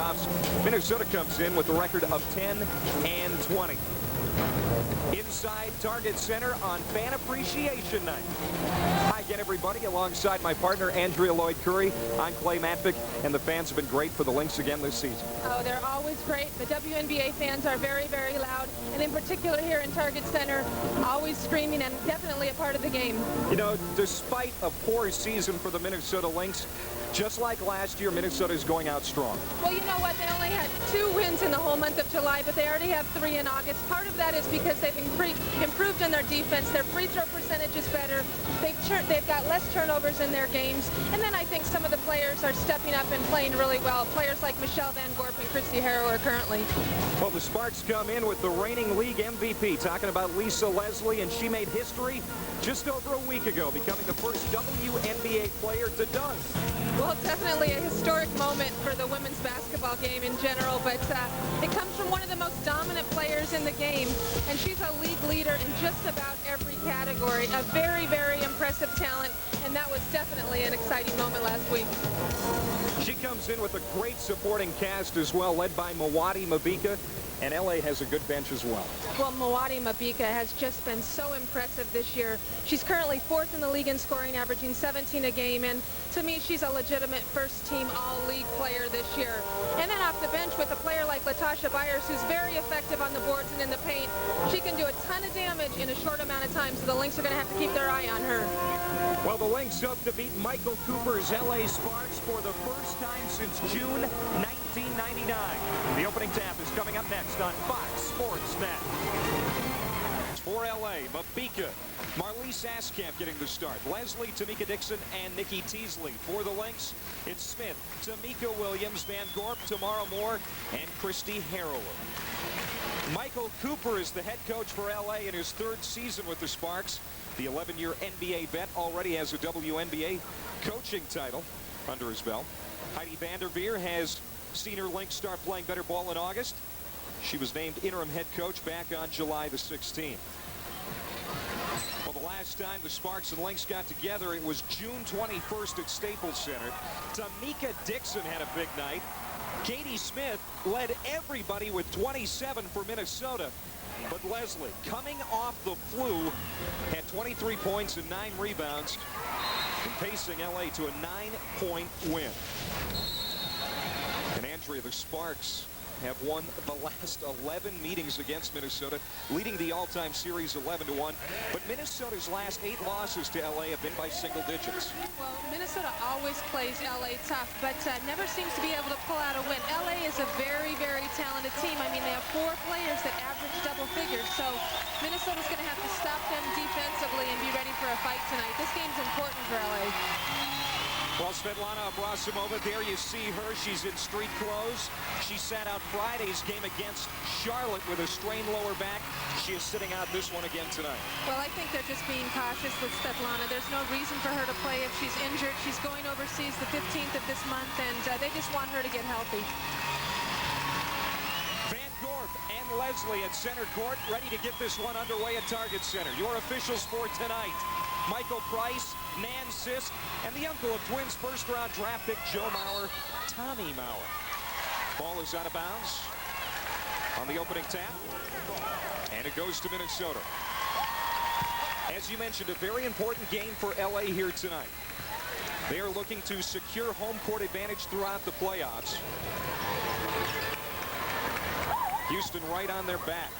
playoffs. Minnesota comes in with a record of 10-20. Inside Target Center on Fan Appreciation Night. Hi again, everybody. Alongside my partner, Andrea Lloyd-Curry, I'm Clay Matvick, and the fans have been great for the Lynx again this season. Oh, they're always great. The WNBA fans are very, very loud, and in particular here in Target Center, always screaming and definitely a part of the game. You know, despite a poor season for the Minnesota Lynx, just like last year, Minnesota is going out strong. Well, you know what? They only had 2 wins in the whole month of July, but they already have 3 in August. Part of that is because they've improved in their defense. Their free throw percentage is better. They've got less turnovers in their games. And then I think some of the players are stepping up and playing really well. Players like Michelle Van Gorp and Christy Harrower currently. Well, the Sparks come in with the reigning league MVP, talking about Lisa Leslie, and she made history just over a week ago, becoming the first WNBA player to dunk. Well, definitely a historic moment for the women's basketball game in general, but it comes from one of the most dominant players in the game, and she's a league leader in just about every category. A very, very impressive talent, and that was definitely an exciting moment last week. She comes in with a great supporting cast as well, led by Mwati Mabika, and LA has a good bench as well. Well, Mwati Mabika has just been so impressive this year. She's currently 4th in the league in scoring, averaging 17 a game, and to me, she's a legitimate first-team all-league player this year. And then off the bench with a player like Latasha Byers, who's very effective on the boards and in the paint. She can do a ton of damage in a short amount of time, so the Lynx are going to have to keep their eye on her. Well, the Lynx hope to beat Michael Cooper's LA Sparks for the first time since June 1999. The opening tap is coming up next on Fox Sports Net. For LA, Mabika, Marlise Askamp getting the start. Leslie, Tamika Dixon, and Nikki Teasley. For the Lynx, it's Smith, Tamika Williams, Van Gorp, Tamara Moore, and Christy Harrower. Michael Cooper is the head coach for LA in his 3rd season with the Sparks. The 11-year NBA vet already has a WNBA coaching title under his belt. Heidi Vanderveer has seen her Lynx start playing better ball in August. She was named interim head coach back on July the 16th. Well, the last time the Sparks and Lynx got together, it was June 21st at Staples Center. Tamika Dixon had a big night. Katie Smith led everybody with 27 for Minnesota. But Leslie, coming off the flu, had 23 points and 9 rebounds, and pacing LA to a 9-point win. And Andrea, the Sparks have won the last 11 meetings against Minnesota, leading the all-time series 11-1. But Minnesota's last 8 losses to LA have been by single digits. Well, Minnesota always plays LA tough, but never seems to be able to pull out a win. LA is a very, very talented team. I mean, they have 4 players that average double figures, so Minnesota's going to have to stop them defensively and be ready for a fight tonight. This game's important for LA. Well, Svetlana Abrasimova, there you see her. She's in street clothes. She sat out Friday's game against Charlotte with a strained lower back. She is sitting out this one again tonight. Well, I think they're just being cautious with Svetlana. There's no reason for her to play if she's injured. She's going overseas the 15th of this month, and they just want her to get healthy. Van Gorp and Leslie at center court, ready to get this one underway at Target Center. Your officials for tonight: Michael Price, Nan Sisk, and the uncle of Twins first-round draft pick Joe Mauer, Tommy Mauer. Ball is out of bounds on the opening tap, and it goes to Minnesota. As you mentioned, a very important game for LA here tonight. They are looking to secure home court advantage throughout the playoffs. Houston right on their back.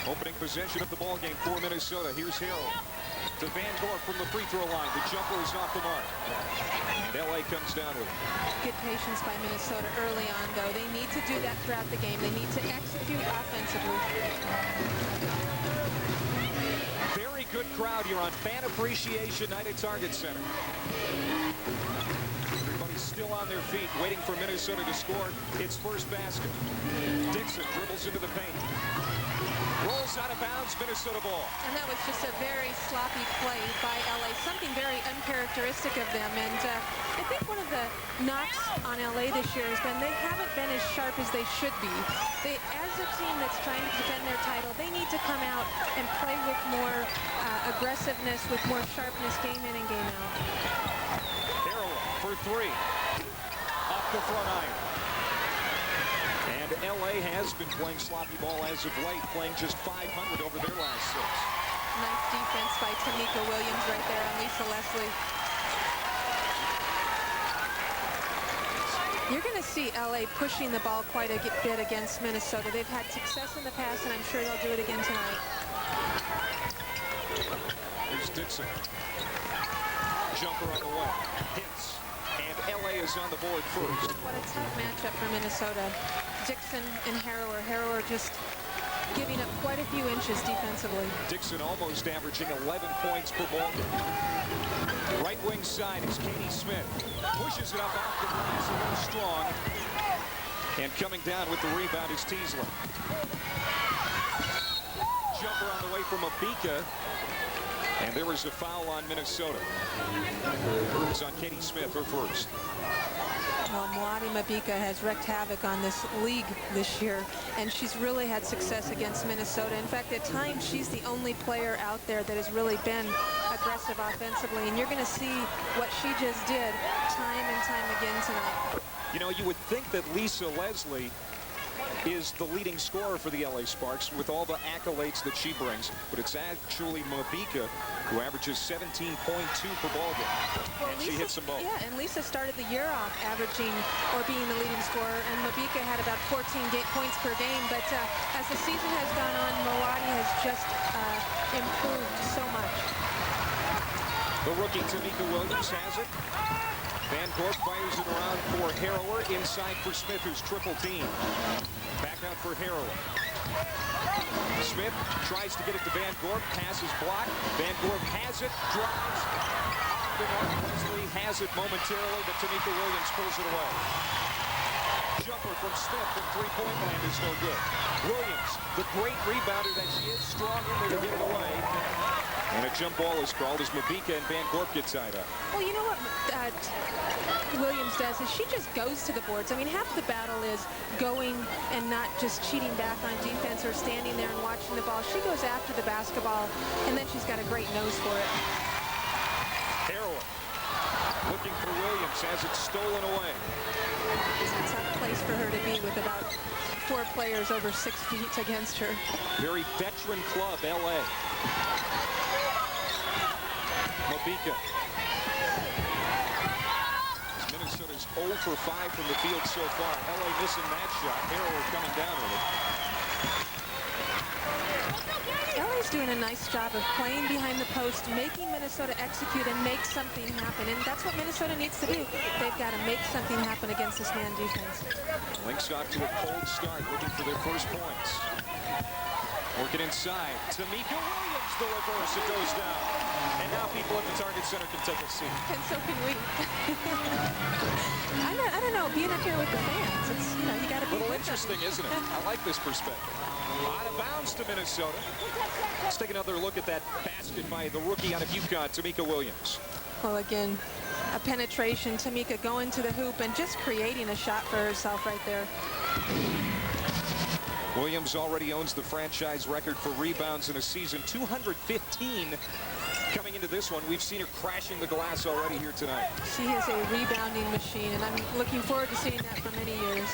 Opening possession of the ball game for Minnesota. Here's Harrell to Van Gorp from the free throw line. The jumper is off the mark, and LA comes down with it. Good patience by Minnesota early on, though. They need to do that throughout the game. They need to execute offensively. Very good crowd here on Fan Appreciation Night at Target Center. Everybody's still on their feet, waiting for Minnesota to score its first basket. Dixon dribbles into the paint. Rolls out of bounds, Minnesota ball. And that was just a very sloppy play by LA, something very uncharacteristic of them. And I think one of the knocks on LA this year has been they haven't been as sharp as they should be. As a team that's trying to defend their title, they need to come out and play with more aggressiveness, with more sharpness, game in and game out. Harrell for 3. the front iron. And LA has been playing sloppy ball as of late, playing just 500 over their last 6. Nice defense by Tamika Williams right there on Lisa Leslie. You're going to see LA pushing the ball quite a bit against Minnesota. They've had success in the past, and I'm sure they'll do it again tonight. Here's Dixon. Jumper on the way. Hits. And LA is on the board first. What a tough matchup for Minnesota. Dixon and Harrower. Harrower just giving up quite a few inches defensively. Dixon almost averaging 11 points per ball game. Right wing side is Katie Smith. Pushes it up off the glass a little strong. And coming down with the rebound is Teasler. Jumper on the way from Abika. And there is a foul on Minnesota. It's on Katie Smith, her first. Well, Mwati Mabika has wreaked havoc on this league this year, and she's really had success against Minnesota. In fact, at times, she's the only player out there that has really been aggressive offensively, and you're going to see what she just did time and time again tonight. You know, you would think that Lisa Leslie is the leading scorer for the LA Sparks with all the accolades that she brings, but it's actually Mabika who averages 17.2 per ball game. Well, and she hits them both. Yeah, and Lisa started the year off averaging or being the leading scorer, and Mabika had about 14 points per game, but as the season has gone on, Mwati has just improved so much. The rookie Tamika Williams has it. Van Gorp fires it around for Harrower. Inside for Smith, who's triple team. Back out for Harrower. Smith tries to get it to Van Gorp. Pass is blocked. Van Gorp has it. Drives. Leslie has it momentarily, but Tamika Williams pulls it away. Jumper from Smith from three-point land is no good. Williams, the great rebounder that she is, strong in there to get it away. And a jump ball is called as Mabika and Van Gorp get tied up. Well, you know what Williams does is she just goes to the boards. I mean, half the battle is going and not just cheating back on defense or standing there and watching the ball. She goes after the basketball, and then she's got a great nose for it. Harrower looking for Williams, has it stolen away. It's a tough place for her to be with about 4 players over 6 feet against her. Very veteran club, LA. Mabika. Minnesota's 0 for 5 from the field so far. LA missing that shot. Harrower coming down with it. LA's doing a nice job of playing behind the post, making Minnesota execute and make something happen. And that's what Minnesota needs to do. They've got to make something happen against this man defense. Lynx off to a cold start, looking for their first points. Working inside. Tamika Williams, the reverse. It goes down. And now people at the Target Center can take a seat. And so can we. I don't know. Being up here with the fans, it's, you know, you got to be. A little interesting, isn't it? I like this perspective. Out of bounds to Minnesota. Let's take another look at that basket by the rookie out of UConn, Tamika Williams. Well, again, a penetration. Tamika going to the hoop and just creating a shot for herself right there. Williams already owns the franchise record for rebounds in a season, 215 coming into this one. We've seen her crashing the glass already here tonight. She is a rebounding machine, and I'm looking forward to seeing that for many years.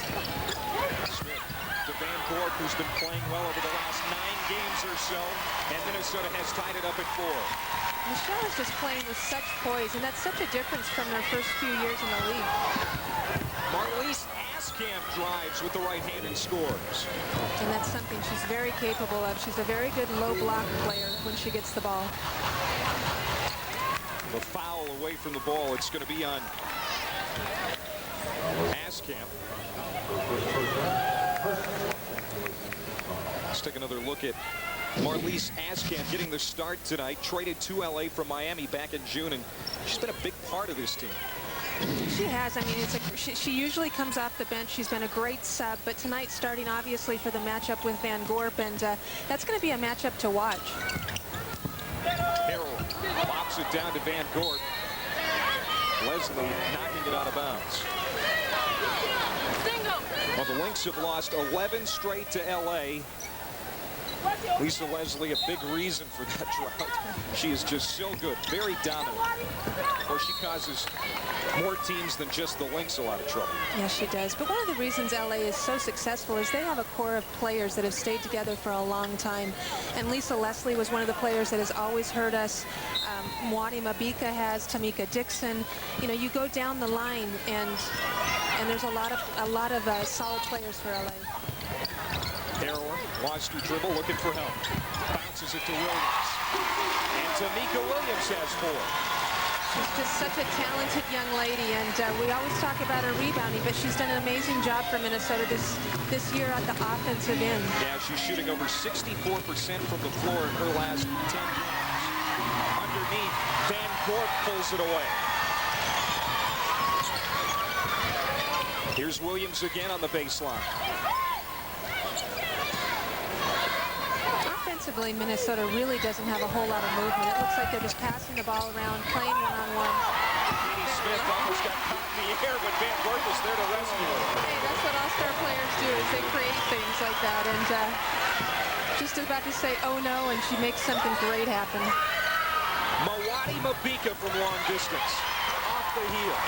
Smith to Van Gorp, who's been playing well over the last 9 games or so, and Minnesota has tied it up at 4. Michelle is just playing with such poise, and that's such a difference from their first few years in the league. Marlise Askamp drives with the right hand and scores. And that's something she's very capable of. She's a very good low block player when she gets the ball. The foul away from the ball. It's going to be on Askamp. Let's take another look at Marlise Askamp getting the start tonight. Traded to LA from Miami back in June, and she's been a big part of this team. She has. I mean, she usually comes off the bench. She's been a great sub, but tonight starting obviously for the matchup with Van Gorp, and that's going to be a matchup to watch. Harrell pops it down to Van Gorp. Leslie knocking it out of bounds. Well, the Lynx have lost 11 straight to LA. Lisa Leslie, a big reason for that drought. She is just so good, very dominant. Of course, she causes more teams than just the Lynx a lot of trouble. Yes, she does. But one of the reasons LA is so successful is they have a core of players that have stayed together for a long time. And Lisa Leslie was one of the players that has always hurt us. Mwati Mabika has, Tamika Dixon. You know, you go down the line, and there's a lot of solid players for LA. Harrower lost her dribble, looking for help. Bounces it to Williams. And Tamika Williams has 4. She's just such a talented young lady, and we always talk about her rebounding, but she's done an amazing job for Minnesota this year at the offensive end. Yeah, she's shooting over 64% from the floor in her last 10 games. Underneath, Van Gorp pulls it away. Here's Williams again on the baseline. Offensively, Minnesota really doesn't have a whole lot of movement. It looks like they're just passing the ball around, playing one-on-one. Katie Smith almost got caught in the air, but Van Gorp is there to rescue her. Hey, that's what all-star players do, is they create things like that. And just about to say, oh no, and she makes something great happen. Mwati Mabika from long distance. Off the heel.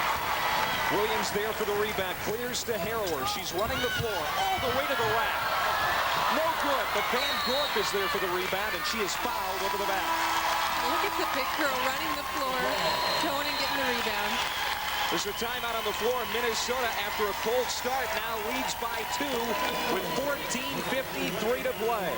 Williams there for the rebound. Clears to Harrower. She's running the floor all the way to the rack. No good, but Van Gorp is there for the rebound, and she is fouled over the back. Look at the big girl running the floor, going and getting the rebound. There's a timeout on the floor. Minnesota, after a cold start, now leads by 2 with 14:53 to play.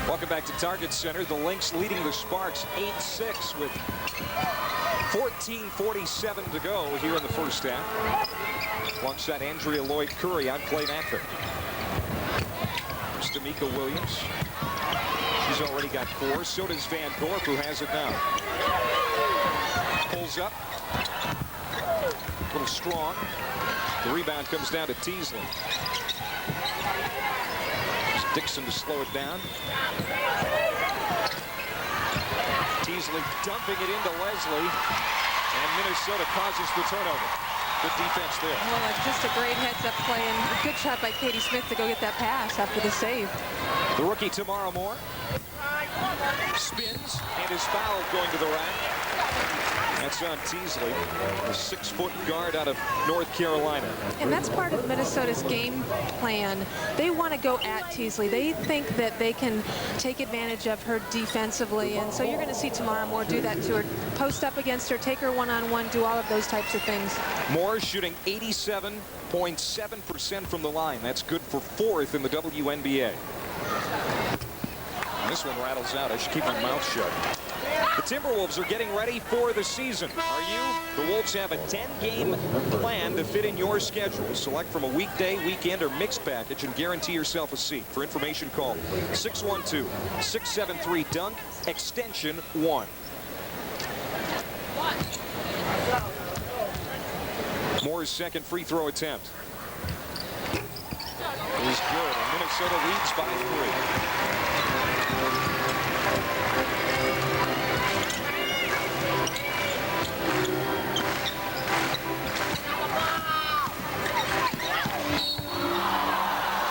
Welcome back to Target Center. The Lynx leading the Sparks 8-6 with 14:47 to go here in the first half. Alongside Andrea Lloyd-Curry, I'm Clay Mather. There's Tamika Williams. She's already got 4. So does Van Gorp, who has it now. Pulls up. A little strong. The rebound comes down to Teasley. There's Dixon to slow it down. Teasley dumping it into Leslie, and Minnesota causes the turnover. Good defense there. Well, it's just a great heads-up play, and a good shot by Katie Smith to go get that pass after the save. The rookie Tamara Moore spins and is fouled going to the rack. That's on Teasley, a 6-foot guard out of North Carolina. And that's part of Minnesota's game plan. They want to go at Teasley. They think that they can take advantage of her defensively, and so you're going to see Tamara Moore do that to her. Post up against her, take her one-on-one, do all of those types of things. Moore shooting 87.7% from the line. That's good for 4th in the WNBA. And this one rattles out. I should keep my mouth shut. The Timberwolves are getting ready for the season. Are you? The Wolves have a 10-game plan to fit in your schedule. Select from a weekday, weekend, or mixed package and guarantee yourself a seat. For information, call 612-673-DUNK, extension 1. Moore's second free throw attempt is good, and Minnesota leads by 3.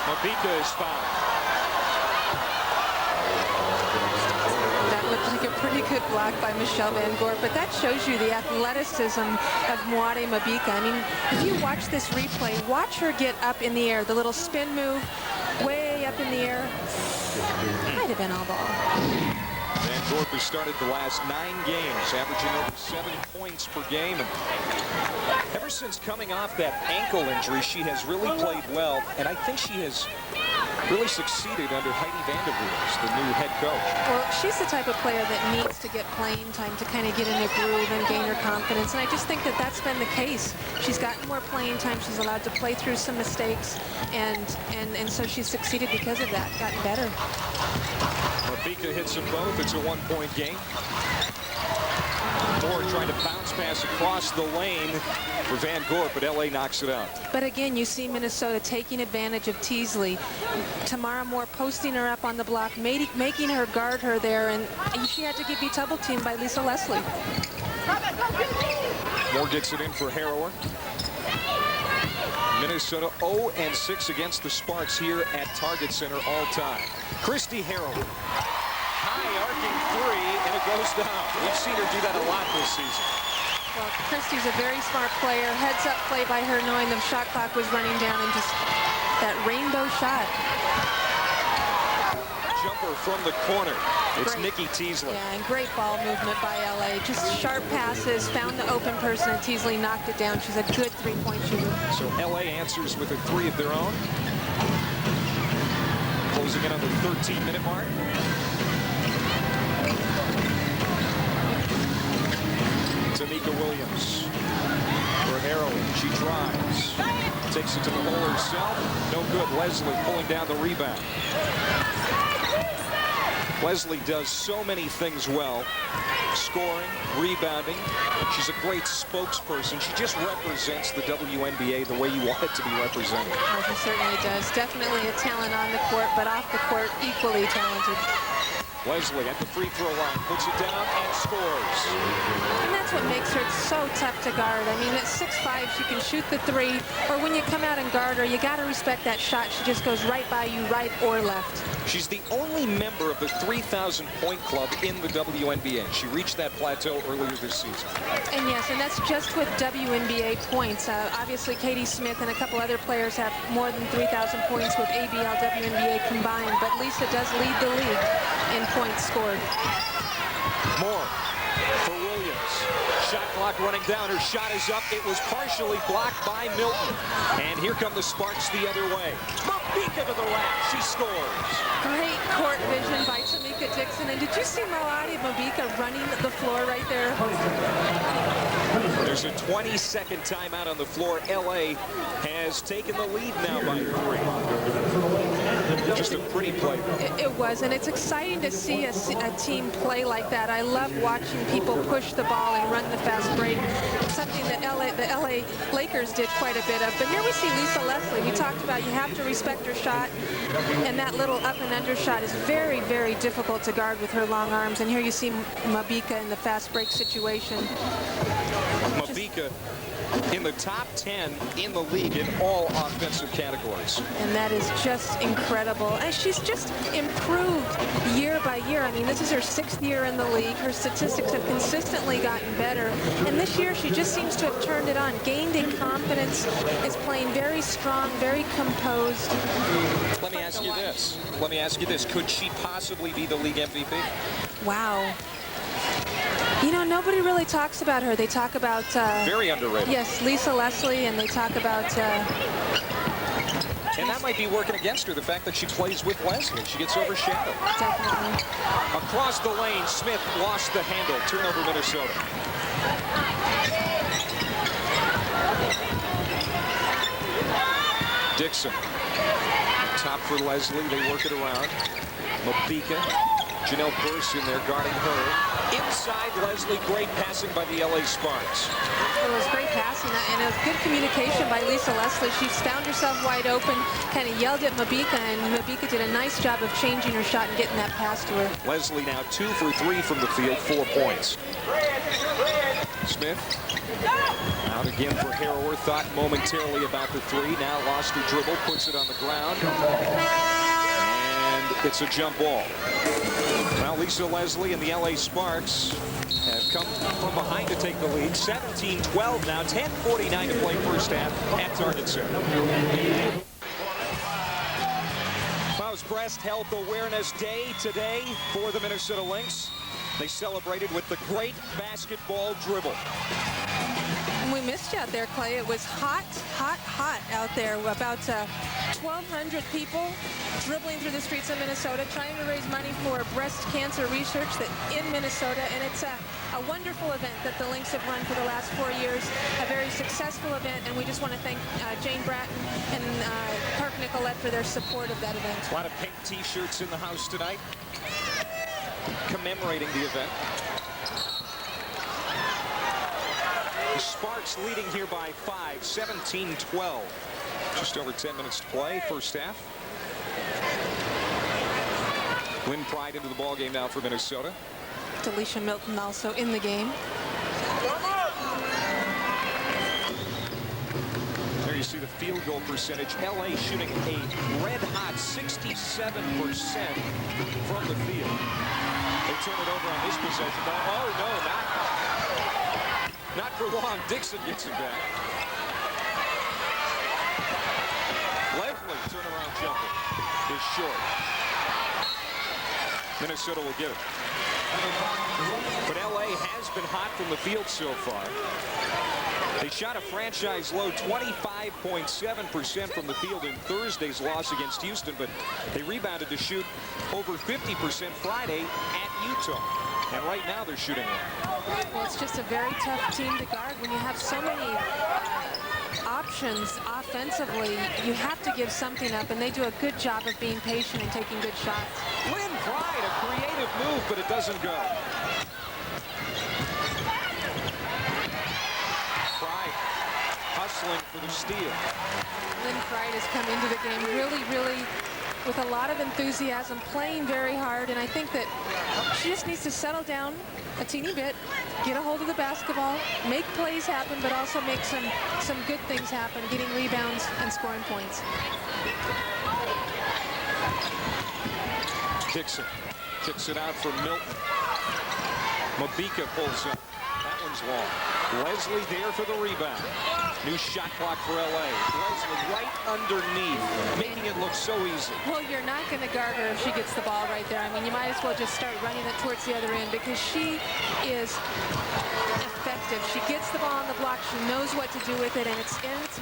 Mabika is fouled. That looked like a pretty good block by Michelle Van Gorp, but that shows you the athleticism of Mwati Mabika. I mean, if you watch this replay, watch her get up in the air, the little spin move, way up in the air. Might have been all ball. Van Gorp has started the last 9 games, averaging over 7 points per game. And ever since coming off that ankle injury, she has really played well, and I think she has really succeeded under Heidi Vanderweers, the new head coach. Well, she's the type of player that needs to get playing time to kind of get in a groove and gain her confidence, and I just think that that's been the case. She's gotten more playing time. She's allowed to play through some mistakes, and so she's succeeded because of that, gotten better. Mabika hits them both. It's a 1-point game. Moore trying to bounce pass across the lane for Van Gorp, but LA knocks it out. But again, you see Minnesota taking advantage of Teasley. Tamara Moore posting her up on the block, making her guard her there, and she had to be double teamed by Lisa Leslie. Moore gets it in for Harrower. Minnesota 0-6 against the Sparks here at Target Center all time. Christy Harrower. High arcing three, and it goes down. We've seen her do that a lot this season. Well, Christy's a very smart player. Heads up play by her, knowing the shot clock was running down, and just that rainbow shot. Jumper from the corner. It's Nikki Teasley. Yeah, and great ball movement by LA. Just sharp passes, found the open person, and Teasley knocked it down. She's a good three-point shooter. So LA answers with a three of their own. Closing in on the 13-minute mark. Tamika Williams for Harrower. She drives. Takes it to the hole herself. No good. Leslie pulling down the rebound. Leslie does so many things well. Scoring, rebounding. She's a great spokesperson. She just represents the WNBA the way you want it to be represented. Oh, she certainly does. Definitely a talent on the court, but off the court, equally talented. Leslie at the free throw line, puts it down and scores. And that's what makes her so tough to guard. I mean, at 6'5", she can shoot the three, or when you come out and guard her, you got to respect that shot. She just goes right by you, right or left. She's the only member of the 3,000-point club in the WNBA. She reached that plateau earlier this season. And yes, and that's just with WNBA points. Obviously, Katie Smith and a couple other players have more than 3,000 points with ABL WNBA combined, but Lisa does lead the league in points scored. Moore for Williams. Shot clock running down. Her shot is up. It was partially blocked by Milton. And here come the Sparks the other way. Tamika to the rack. She scores. Great court vision by Tamika Dixon. And did you see Mabika running the floor right there? There's a 20-second timeout on the floor. LA has taken the lead now by 3. Just a pretty play. It was, and it's exciting to see a team play like that. I love watching people push the ball and run the fast break. Something that the LA Lakers did quite a bit of. But here we see Lisa Leslie. We talked about you have to respect her shot, and that little up and under shot is very, very difficult to guard with her long arms. And here you see Mabika in the fast break situation. Mabika in the top 10 in the league in all offensive categories. And that is just incredible. And she's just improved year by year. I mean, this is her 6th year in the league. Her statistics have consistently gotten better. And this year, she just seems to have turned it on, gained in confidence, is playing very strong, very composed. Let me ask you this. Could she possibly be the league MVP? Wow. You know, nobody really talks about her. They talk about... very underrated. Yes, Lisa Leslie, and they talk about... and that might be working against her, the fact that she plays with Leslie. She gets overshadowed. Definitely. Across the lane, Smith lost the handle. Turnover, Minnesota. Dixon. Top for Leslie. They work it around. Mabika. Janelle Burse in there guarding her. Inside Leslie, great passing by the LA Sparks. It was great passing, and it was good communication by Lisa Leslie. She found herself wide open, kind of yelled at Mabika, and Mabika did a nice job of changing her shot and getting that pass to her. Leslie now 2 for 3 from the field, 4 points. Smith out again for Harrower. Thought momentarily about the 3. Now lost her dribble, puts it on the ground. And it's a jump ball. Well, Lisa Leslie and the LA Sparks have come from behind to take the lead. 17-12 now, 10:49 to play first half at Target Center. Well, it's Breast Health Awareness Day today for the Minnesota Lynx. They celebrated with the great basketball dribble. And we missed you out there, Clay. It was hot, hot, hot out there. About 1,200 people dribbling through the streets of Minnesota trying to raise money for breast cancer research in Minnesota. And it's a wonderful event that the Lynx have run for the last 4 years. A very successful event. And we just want to thank Jane Bratton and Park Nicolette for their support of that event. A lot of pink T-shirts in the house tonight commemorating the event. The Sparks leading here by 5, 17-12. Just over 10 minutes to play, first half. Lynn Pride into the ball game now for Minnesota. Delisha Milton also in the game. you see the field goal percentage. LA shooting a red-hot 67% from the field. They turn it over on this possession. Oh, no, not for long. Dixon gets it back. Leslie, turnaround jumper, is short. Minnesota will get it. But LA has been hot from the field so far. They shot a franchise low 25.7% from the field in Thursday's loss against Houston, but they rebounded to shoot over 50% Friday at Utah. And right now they're shooting well. Well, it's just a very tough team to guard when you have so many options offensively. You have to give something up, and they do a good job of being patient and taking good shots. Lynn Pride, a creative move, but it doesn't go. Pride hustling for the steal. Lynn Pride has come into the game really with a lot of enthusiasm, playing very hard, and I think that she just needs to settle down a teeny bit, get a hold of the basketball, make plays happen, but also make some good things happen, getting rebounds and scoring points. Dixon kicks it out for Milton. Mabika pulls up. That one's long. Leslie there for the rebound. New shot clock for LA. Leslie right underneath, making it look so easy. Well, you're not going to guard her if she gets the ball right there. I mean, you might as well just start running it towards the other end because she is effective. She gets the ball on the block. She knows what to do with it, and it's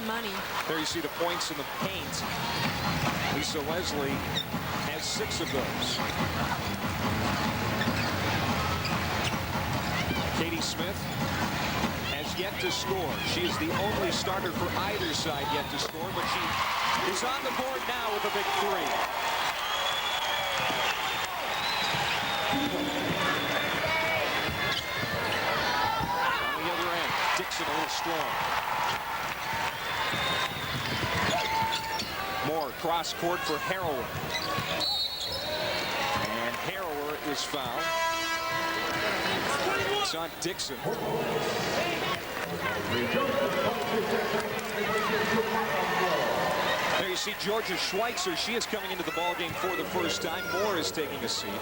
money. There you see the points in the paint. Lisa Leslie has 6 of those. Katie Smith has yet to score. She is the only starter for either side yet to score, but she is on the board now with a big 3. On the other end, Dixon a little strong. Moore cross court for Harrower. And Harrower is fouled. It's on Dixon. There you see Georgia Schweitzer. She is coming into the ballgame for the first time. Moore is taking a seat.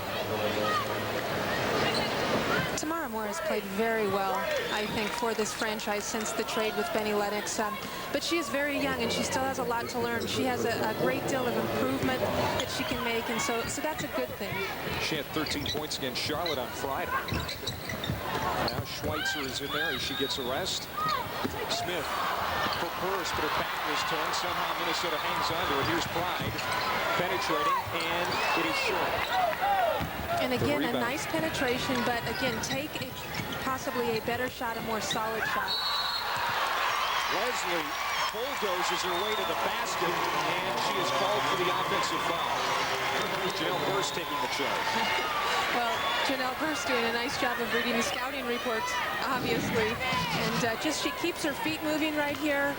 Tamara Moore has played very well, I think, for this franchise since the trade with Benny Lennox. But she is very young, and she still has a lot to learn. She has a great deal of improvement that she can make, and so that's a good thing. She had 13 points against Charlotte on Friday. Now Schweitzer is in there as she gets a rest. Smith for Purse, but her back was turned. Somehow Minnesota hangs on to it. Here's Pride penetrating, and it is short. And again, a nice penetration, but again, take possibly a better shot, a more solid shot. Leslie bulldozes her way to the basket, and she is called for the offensive foul. Janelle Burst taking the charge. Well, Janelle Burst doing a nice job of reading the scouting reports, obviously. And just she keeps her feet moving right here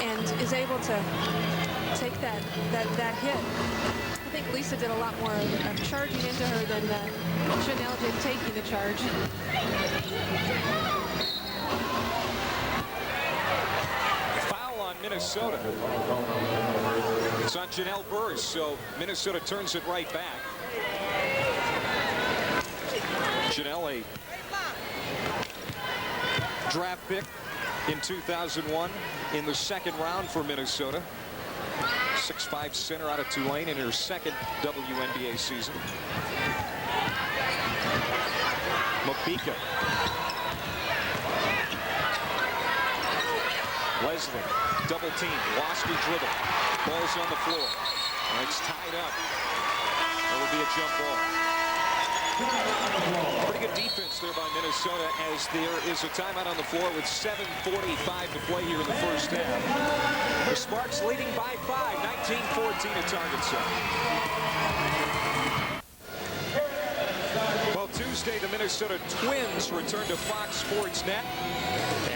and is able to take that hit. I think Lisa did a lot more of charging into her than Janelle did taking the charge. Foul on Minnesota. It's on Janelle Burst, so Minnesota turns it right back. Janelle, a draft pick in 2001 in the second round for Minnesota. 6'5" center out of Tulane in her second WNBA season. Mabika. Leslie, double team, lost her dribble. Ball's on the floor. And it's tied up. That will be a jump ball. Pretty good defense there by Minnesota as there is a timeout on the floor with 7:45 to play here in the first half. The Sparks leading by 5, 19-14 at Target Center. Well, Tuesday, the Minnesota Twins return to Fox Sports Net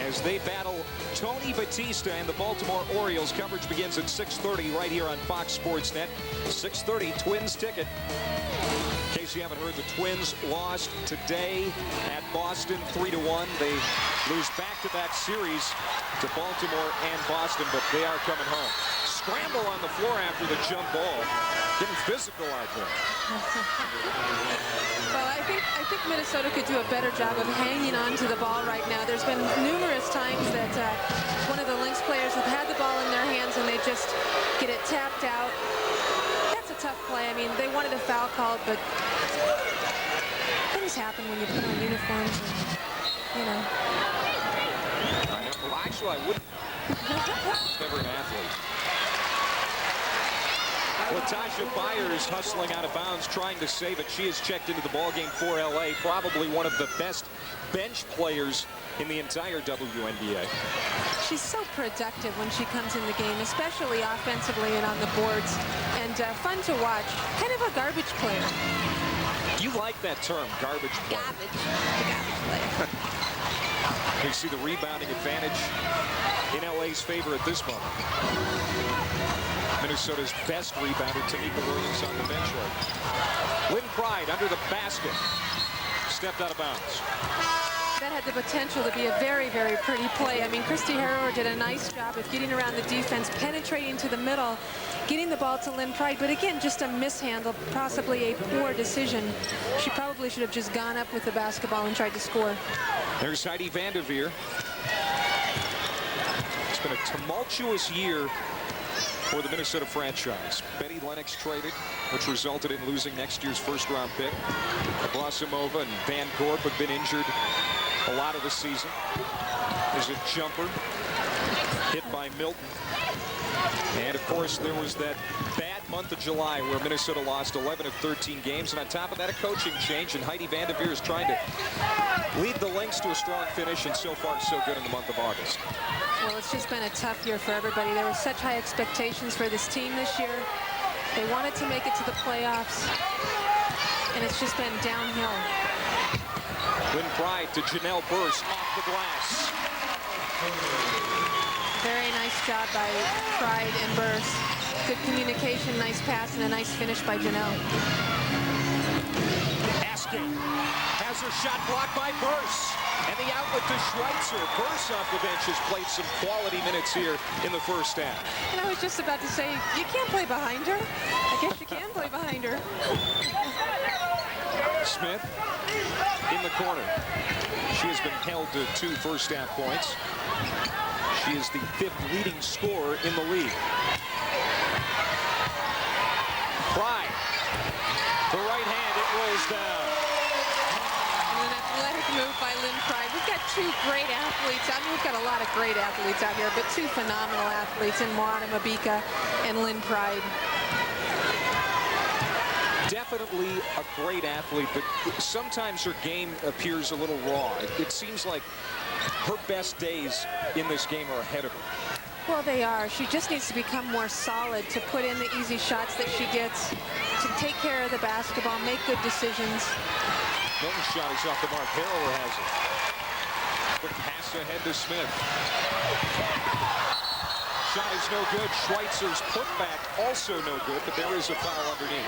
as they battle Tony Batista and the Baltimore Orioles. Coverage begins at 6:30 right here on Fox Sports Net. 6:30 Twins ticket. In case you haven't heard, the Twins lost today at Boston 3-1. They lose back-to-back series to Baltimore and Boston, but they are coming home. Scramble on the floor after the jump ball. Getting physical out there. Well, I think Minnesota could do a better job of hanging on to the ball right now. There's been numerous times that one of the Lynx players have had the ball in their hands and they just get it tapped out. That's a tough play. I mean, they wanted a foul called, but things happen when you put on uniforms. And, you know. Well, actually, I wouldn't. Never an athlete. Latasha Byers hustling out of bounds, trying to save it. She has checked into the ballgame for LA. Probably one of the best bench players in the entire WNBA. She's so productive when she comes in the game, especially offensively and on the boards. And fun to watch. Kind of a garbage player. You like that term, garbage player. Garbage player. You see the rebounding advantage in LA's favor at this moment. Minnesota's best rebounder, Tamika Williams, on the bench right. Lynn Pride under the basket. Stepped out of bounds. That had the potential to be a very, very pretty play. I mean, Christy Harrower did a nice job of getting around the defense, penetrating to the middle, getting the ball to Lynn Pride. But again, just a mishandle, possibly a poor decision. She probably should have just gone up with the basketball and tried to score. There's Heidi Vanderveer. It's been a tumultuous year for the Minnesota franchise. Betty Lennox traded, which resulted in losing next year's first-round pick. Abrasimova and Van Gorp have been injured a lot of the season. There's a jumper hit by Milton. And, of course, there was that bad month of July where Minnesota lost 11 of 13 games. And on top of that, a coaching change. And Heidi Vanderveer is trying to lead the Lynx to a strong finish. And so far, so good in the month of August. Well, it's just been a tough year for everybody. There were such high expectations for this team this year. They wanted to make it to the playoffs. And it's just been downhill. Lynn Pride to Janelle Burse off the glass. Very nice job by Pride and Burse. Good communication, nice pass, and a nice finish by Janelle. Asking has her shot blocked by Burse. And the outlet to Schweitzer. Burse off the bench has played some quality minutes here in the first half. And I was just about to say, you can't play behind her. I guess you can play behind her. Smith in the corner. She has been held to 2 first-half points. She is the 5th leading scorer in the league. Pride. The right hand, it rolls down. And an athletic move by Lynn Pride. We've got 2 great athletes. I mean, we've got a lot of great athletes out here, but 2 phenomenal athletes in Moana Mabika and Lynn Pride. Definitely a great athlete, but sometimes her game appears a little raw. It seems like her best days in this game are ahead of her. Well, they are. She just needs to become more solid to put in the easy shots that she gets, to take care of the basketball, make good decisions. Milton's shot is off the mark. Harrower has it. Quick pass ahead to Smith. Shot is no good. Schweitzer's putback also no good, but there is a foul underneath.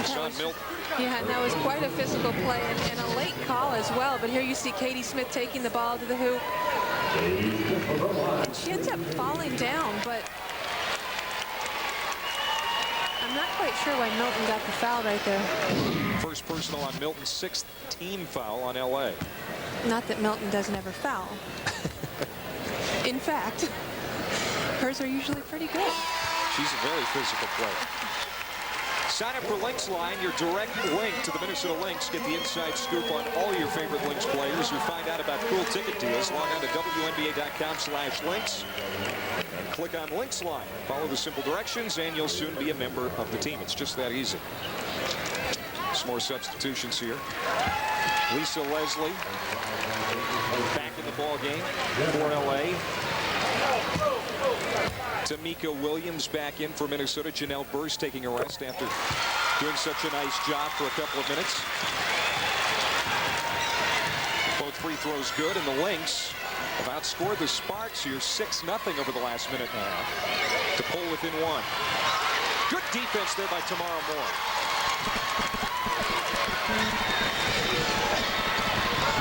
Sean Milton. Yeah, and that was quite a physical play and a late call as well. But here you see Katie Smith taking the ball to the hoop. And she ends up falling down, but I'm not quite sure why Milton got the foul right there. First personal on Milton, 6th team foul on LA. Not that Milton doesn't ever foul. In fact, hers are usually pretty good. She's a very physical player. Sign up for Lynx Line, your direct link to the Minnesota Lynx. Get the inside scoop on all your favorite Lynx players. You find out about cool ticket deals. Log on to WNBA.com/Lynx and click on Lynx Line. Follow the simple directions, and you'll soon be a member of the team. It's just that easy. Some more substitutions here. Lisa Leslie back in the ball game for LA. Tamika Williams back in for Minnesota. Janelle Burse taking a rest after doing such a nice job for a couple of minutes. Both free throws good, and the Lynx have outscored the Sparks here 6-0 over the last minute and a half. to pull within one. Good defense there by Tamara Moore.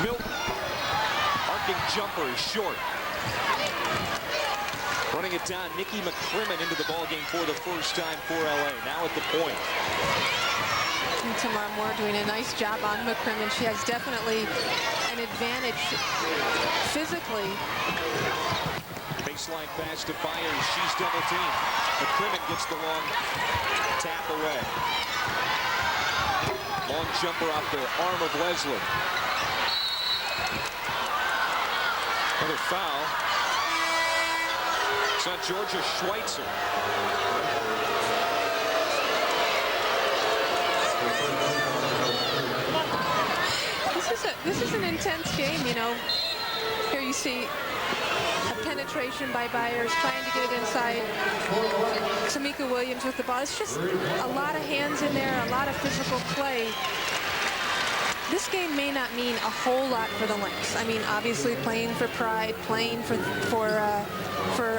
Milton. Arcing jumper is short. Running it down, Nikki McCrimmon into the ballgame for the first time for LA. Now at the point. And Tamara Moore doing a nice job on McCrimmon. She has definitely an advantage physically. Baseline pass to Byers. She's double teamed. McCrimmon gets the long tap away. Long jumper off the arm of Leslie. Another foul. It's on Georgia Schweitzer. This is an intense game, you know. Here you see a penetration by Byers trying to get it inside. Tamika Williams with the ball. It's just a lot of hands in there, a lot of physical play. This game may not mean a whole lot for the Lynx. I mean, obviously playing for pride, playing for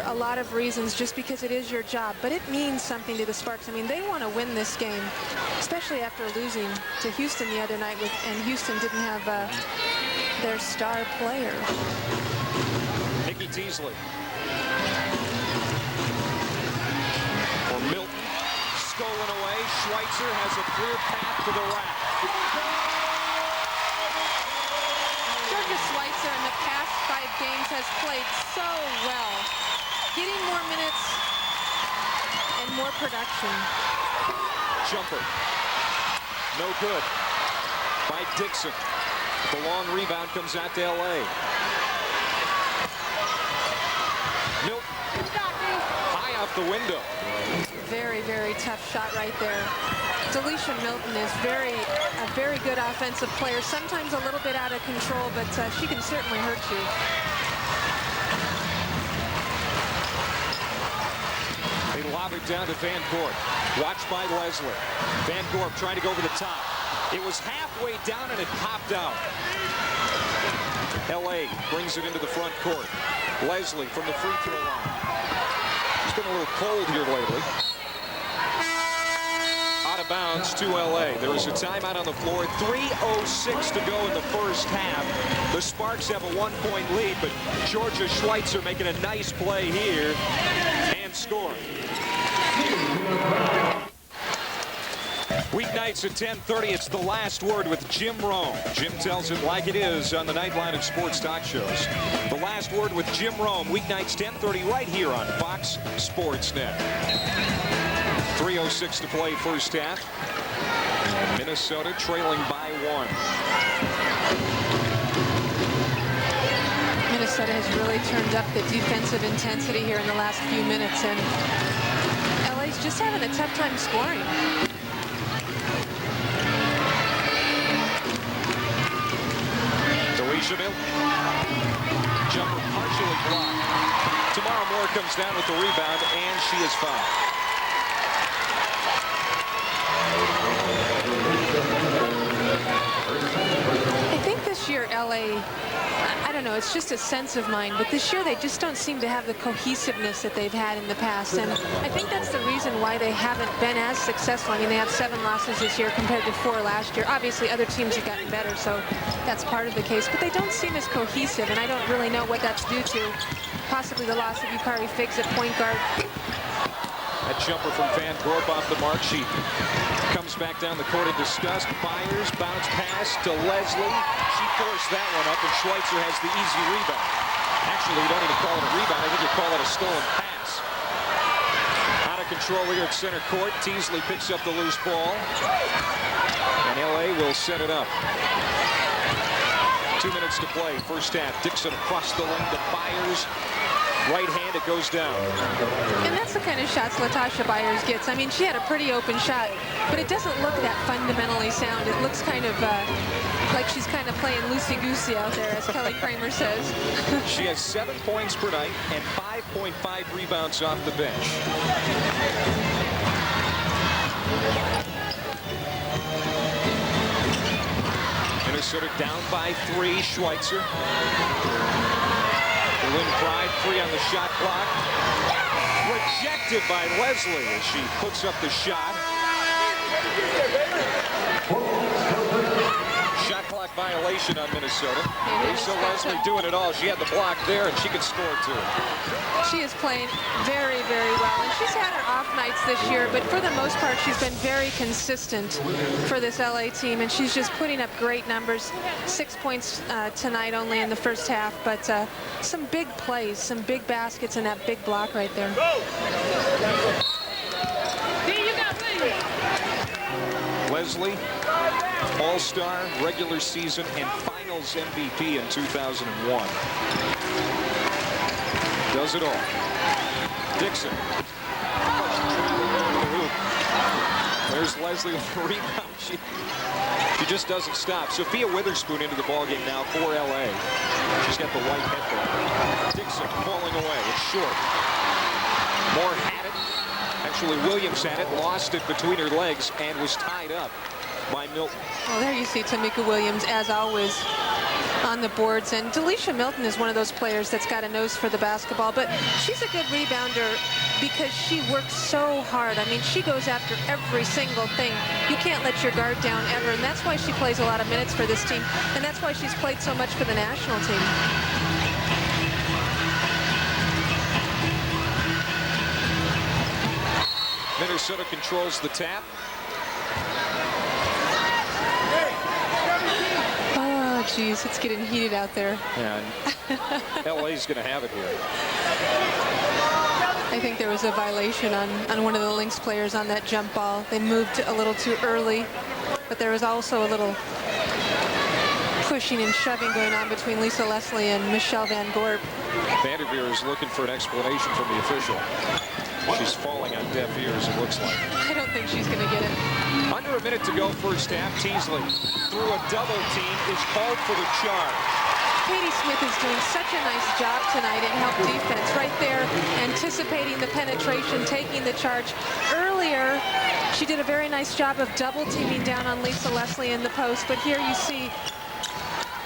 a lot of reasons, just because it is your job. But it means something to the Sparks. I mean, they want to win this game, especially after losing to Houston the other night, and Houston didn't have their star player. Nikki Teasley. For Milton. Stolen away. Schweitzer has a clear path to the rack. Schweitzer in the past 5 games has played so well, getting more minutes and more production. Jumper. No good. By Dixon. The long rebound comes out to LA. Milton. High out the window. Very, very tough shot right there. Delisha Milton is a very good offensive player. Sometimes a little bit out of control, but she can certainly hurt you. They lob it down to Van Gorp. Watched by Leslie. Van Gorp trying to go over the top. It was halfway down and it popped out. LA brings it into the front court. Leslie from the free throw line. It's been a little cold here lately. Out of bounds to LA. There is a timeout on the floor. 3:06 to go in the first half. The Sparks have a 1-point lead, but Georgia Schweitzer making a nice play here and scoring. Weeknights at 10:30. It's The Last Word with Jim Rome. Jim tells it like it is on the Nightline and Sports Talk shows. The Last Word with Jim Rome. Weeknights 10:30 right here on Fox Sports Net. 3:06 to play first half. Minnesota trailing by 1. Minnesota has really turned up the defensive intensity here in the last few minutes, and LA's just having a tough time scoring. Delisha Milton. Jumper partially blocked. Tamara Moore comes down with the rebound, and she is fouled. I think this year LA, I don't know, it's just a sense of mine, but this year they just don't seem to have the cohesiveness that they've had in the past, and I think that's the reason why they haven't been as successful. I mean, they have 7 losses this year compared to 4 last year. Obviously other teams have gotten better, so that's part of the case, but they don't seem as cohesive, and I don't really know what that's due to. Possibly the loss of Yukari Figs at point guard. That jumper from Van Gorp off the mark. She comes back down the court and discussed. Byers, bounce pass to Leslie. She forced that one up, and Schweitzer has the easy rebound. Actually, you don't even call it a rebound. I think you call it a stolen pass. Out of control here at center court. Teasley picks up the loose ball. And LA will set it up. 2 minutes to play. First half. Dixon across the lane to Byers. Right hand, it goes down. And that's the kind of shots Latasha Byers gets. I mean, she had a pretty open shot, but it doesn't look that fundamentally sound. It looks kind of like she's kind of playing loosey-goosey out there, as Kelly Kramer says. She has 7 points per night and 5.5 rebounds off the bench. Minnesota down by 3. Schweitzer. Lynn Pride free on the shot clock. Rejected by Leslie as she puts up the shot. Shot clock violation on Minnesota. Lisa Leslie doing it all. She had the block there, and she can score too. She is playing very, very well. And she's had her off nights this year, but for the most part, she's been very consistent for this LA team, and she's just putting up great numbers. 6 points tonight only in the first half, but some big plays, some big baskets, and that big block right there. Leslie, All-Star, regular season, and Finals MVP in 2001. Does it all. Dixon. There's Leslie with the rebound. She just doesn't stop. Sophia Witherspoon into the ballgame now for LA. She's got the white headband. Dixon falling away. It's short. Moore had it. Actually, Williams had it, lost it between her legs, and was tied up by Milton. Well, there you see Tamika Williams, as always, on the boards. And Delisha Milton is one of those players that's got a nose for the basketball, but she's a good rebounder because she works so hard. I mean, she goes after every single thing. You can't let your guard down ever, and that's why she plays a lot of minutes for this team, and that's why she's played so much for the national team. Minnesota controls the tap. Oh, geez, it's getting heated out there. And LA's going to have it here. I think there was a violation on one of the Lynx players on that jump ball. They moved a little too early, but there was also a little pushing and shoving going on between Lisa Leslie and Michelle Van Gorp. Vanderveer is looking for an explanation from the official. She's falling on deaf ears, it looks like. I don't think she's going to get it. Under a minute to go first half. Teasley through a double team is called for the charge. Katie Smith is doing such a nice job tonight in help defense. Right there, anticipating the penetration, taking the charge. Earlier, she did a very nice job of double teaming down on Lisa Leslie in the post. But here you see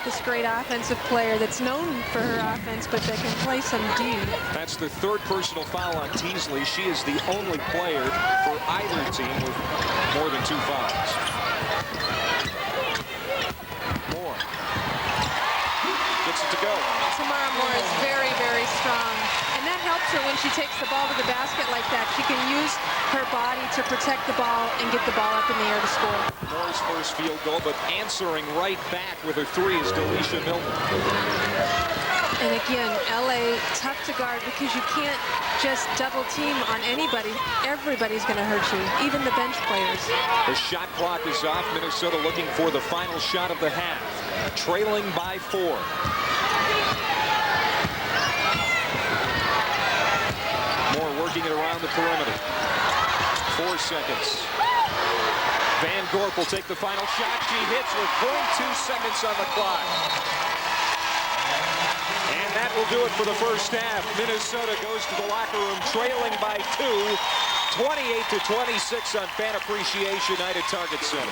this great offensive player that's known for her offense, but that can play some D. That's the third personal foul on Teasley. She is the only player for either team with more than 2 fouls. Moore gets it to go. Tamara Moore is very, very strong, and that helps her when she takes the ball to the basket like that. She can use her body to protect the ball and get the ball up in the air to score. Moore's first field goal, but answering right back with her three is Delisha Milton. And again, LA tough to guard because you can't just double team on anybody. Everybody's going to hurt you, even the bench players. The shot clock is off. Minnesota looking for the final shot of the half, trailing by 4. Moore working it around the perimeter. 4 seconds. Van Gorp will take the final shot. She hits with 0.2 seconds on the clock. And that will do it for the first half. Minnesota goes to the locker room trailing by 2, 28-26 on Fan Appreciation Night at Target Center.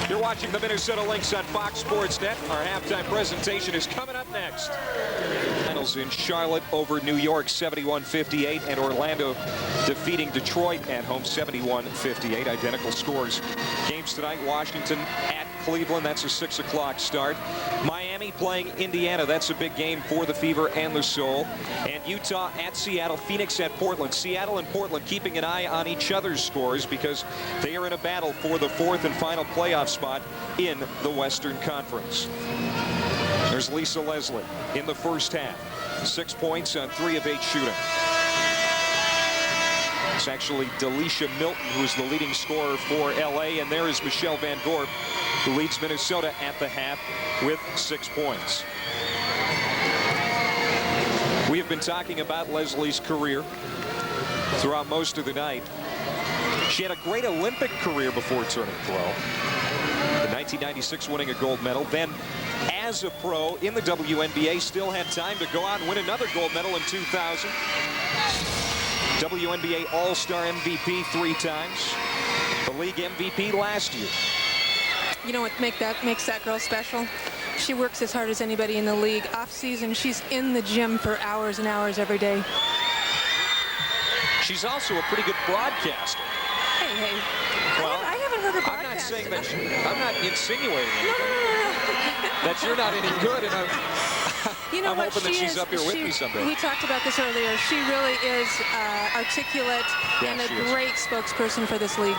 You're watching the Minnesota Lynx on Fox Sports Net. Our halftime presentation is coming up next. Finals in Charlotte over New York 71-58, and Orlando defeating Detroit at home 71-58. Identical scores. Games tonight, Washington at Cleveland. That's a 6 o'clock start. Miami playing Indiana. That's a big game for the Fever and the Soul. And Utah at Seattle. Phoenix at Portland. Seattle and Portland keeping an eye on each other's scores because they are in a battle for the 4th and final playoff spot in the Western Conference. There's Lisa Leslie in the first half. 6 points on 3 of 8 shooting. It's actually Delisha Milton who's the leading scorer for LA, and there is Michelle Van Gorp who leads Minnesota at the half with 6 points. We have been talking about Leslie's career throughout most of the night. She had a great Olympic career before turning pro. In 1996 winning a gold medal. Then as a pro in the WNBA still had time to go out and win another gold medal in 2000. WNBA All-Star MVP 3 times. The league MVP last year. You know what makes that girl special? She works as hard as anybody in the league. Off season, she's in the gym for hours and hours every day. She's also a pretty good broadcaster. Hey. Well, I haven't heard her broadcast. I'm not saying that. I'm not insinuating No. that you're not any good, and You know I'm what? hoping that she's up here with me someday. We talked about this earlier. She really is articulate and a great spokesperson for this league.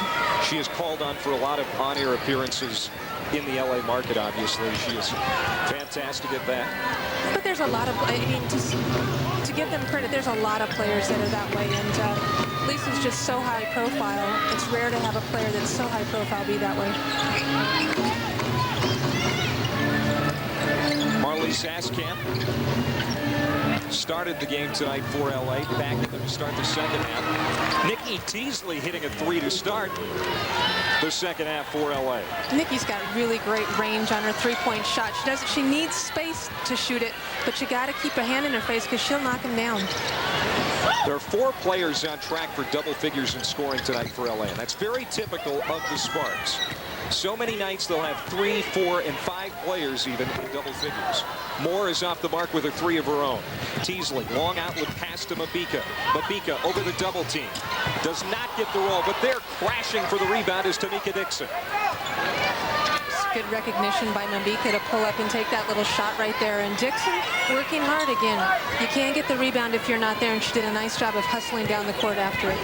She is called on for a lot of on-air appearances in the LA market, obviously. She is fantastic at that. But there's a lot of, I mean, to give them credit, there's a lot of players that are that way. And Lisa's just so high profile. It's rare to have a player that's so high profile be that way. Marley Saskamp started the game tonight for LA. Back to start the second half. Nikki Teasley hitting a 3 to start the second half for LA. Nikki's got really great range on her three-point shot. She needs space to shoot it, but you got to keep a hand in her face because she'll knock him down. There are 4 players on track for double figures in scoring tonight for LA, and that's very typical of the Sparks. So many nights they'll have 3, 4, and 5 players even in double figures. Moore is off the mark with a 3 of her own. Teasley, long outlet pass to Mabika. Mabika over the double team. Does not get the roll, but they're crashing for the rebound is Tamika Dixon. Good recognition by Mabika to pull up and take that little shot right there. And Dixon working hard again. You can't get the rebound if you're not there, and she did a nice job of hustling down the court after it.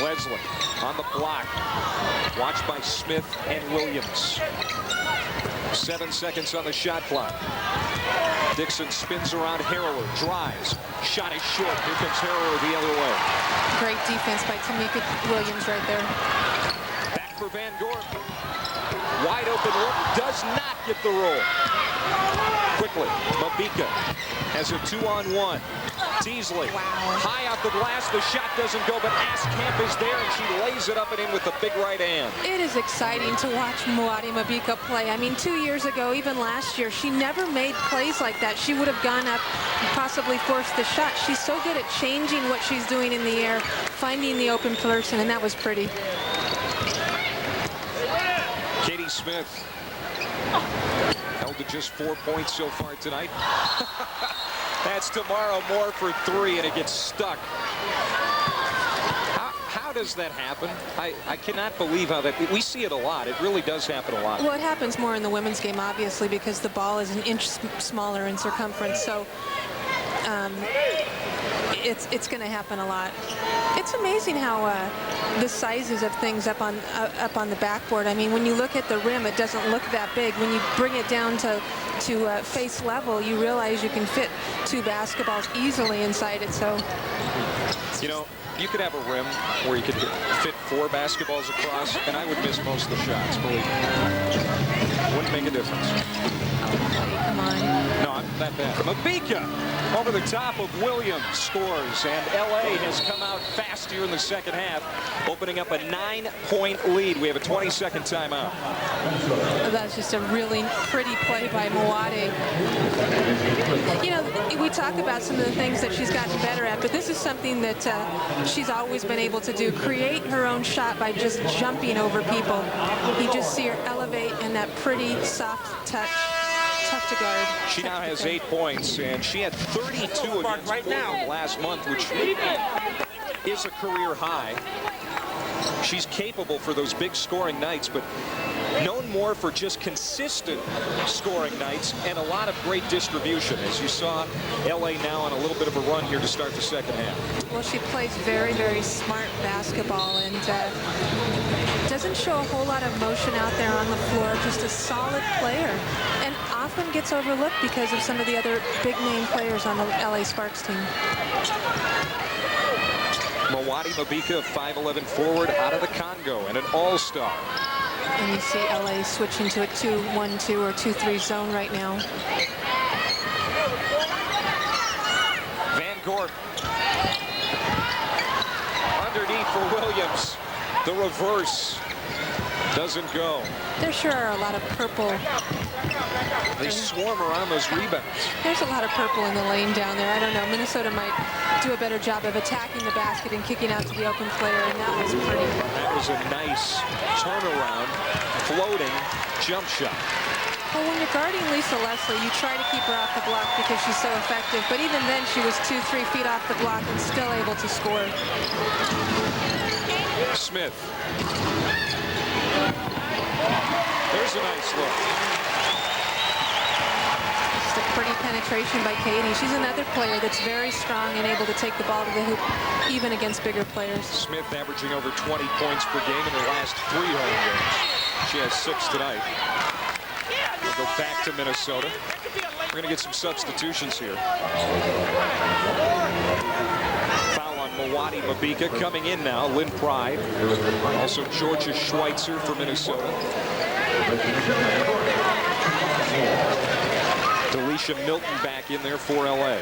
Leslie on the block. Watched by Smith and Williams. 7 seconds on the shot clock. Dixon spins around Harrower, drives. Shot is short. Here comes Harrower the other way. Great defense by Tamika Williams right there. Back for Van Gorp. Wide open look. Does not get the roll. Quickly, Mabika has a 2-on-1. Teasley, high off the glass. The shot doesn't go, but Askamp is there, and she lays it up and in with the big right hand. It is exciting to watch Moati Mabika play. I mean, 2 years ago, even last year, she never made plays like that. She would have gone up and possibly forced the shot. She's so good at changing what she's doing in the air, finding the open person, and that was pretty. Katie Smith held to just 4 points so far tonight. That's Tamara Moore for 3, and it gets stuck. How does that happen? I cannot believe how that... We see it a lot. It really does happen a lot. Well, it happens more in the women's game, obviously, because the ball is an inch smaller in circumference. So it's going to happen a lot. It's amazing how the sizes of things up on the backboard. I mean, when you look at the rim, it doesn't look that big. When you bring it down to face level, you realize you can fit 2 basketballs easily inside it. So, you know, you could have a rim where you could fit 4 basketballs across, and I would miss most of the shots, believe me. Wouldn't make a difference. Come on. No, I'm not bad. Mabika over the top of Williams scores, and LA has come out fast here in the second half, opening up a 9-point lead. We have a 20-second timeout. That's just a really pretty play by Moati. You know, we talk about some of the things that she's gotten better at, but this is something that she's always been able to do, create her own shot by just jumping over people. You just see her elevate in that pretty soft touch. Tough to guard. She now has 8 points, and she had 32 against Portland last month, which is a career high. She's capable for those big scoring nights, but known more for just consistent scoring nights and a lot of great distribution. As you saw, LA now on a little bit of a run here to start the second half. Well, she plays very, very smart basketball and doesn't show a whole lot of motion out there on the floor. Just a solid player, and often gets overlooked because of some of the other big-name players on the LA Sparks team. Moati Mabika, 5'11" forward out of the Congo and an all-star. And you see LA switching to a 2-1-2 or 2-3 zone right now. Van Gorp. Underneath for Williams. The reverse doesn't go. There sure are a lot of purple They swarm around those rebounds. There's a lot of purple in the lane down there. I don't know. Minnesota might do a better job of attacking the basket and kicking out to the open player, and that was pretty. That was a nice turnaround, floating jump shot. Well, when you're guarding Lisa Leslie, you try to keep her off the block because she's so effective. But even then, she was 2-3 feet off the block and still able to score. Smith. There's a nice look. Just a pretty penetration by Katie. She's another player that's very strong and able to take the ball to the hoop, even against bigger players. Smith averaging over 20 points per game in her last 3 home games. She has 6 tonight. We'll go back to Minnesota. We're going to get some substitutions here. Foul on Milwaukee Mabika. Coming in now, Lynn Pride. Also Georgia Schweitzer for Minnesota. Delisha Milton back in there for LA.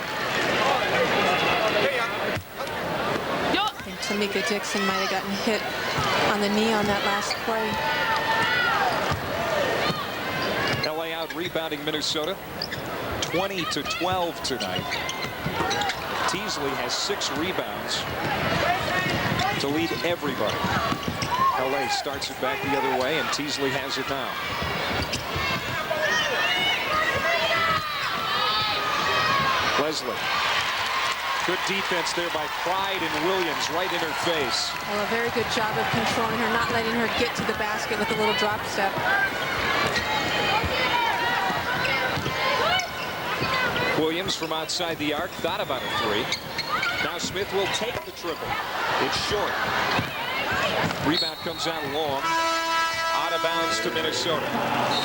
I think Tamika Dixon might have gotten hit on the knee on that last play. LA out rebounding Minnesota 20-12 tonight. Teasley has 6 rebounds to lead everybody. LA starts it back the other way, and Teasley has it now. Leslie. Good defense there by Pride and Williams right in her face. Well, a very good job of controlling her, not letting her get to the basket with a little drop step. Williams from outside the arc thought about a 3. Now Smith will take the triple. It's short. Rebound comes out long. Out of bounds to Minnesota.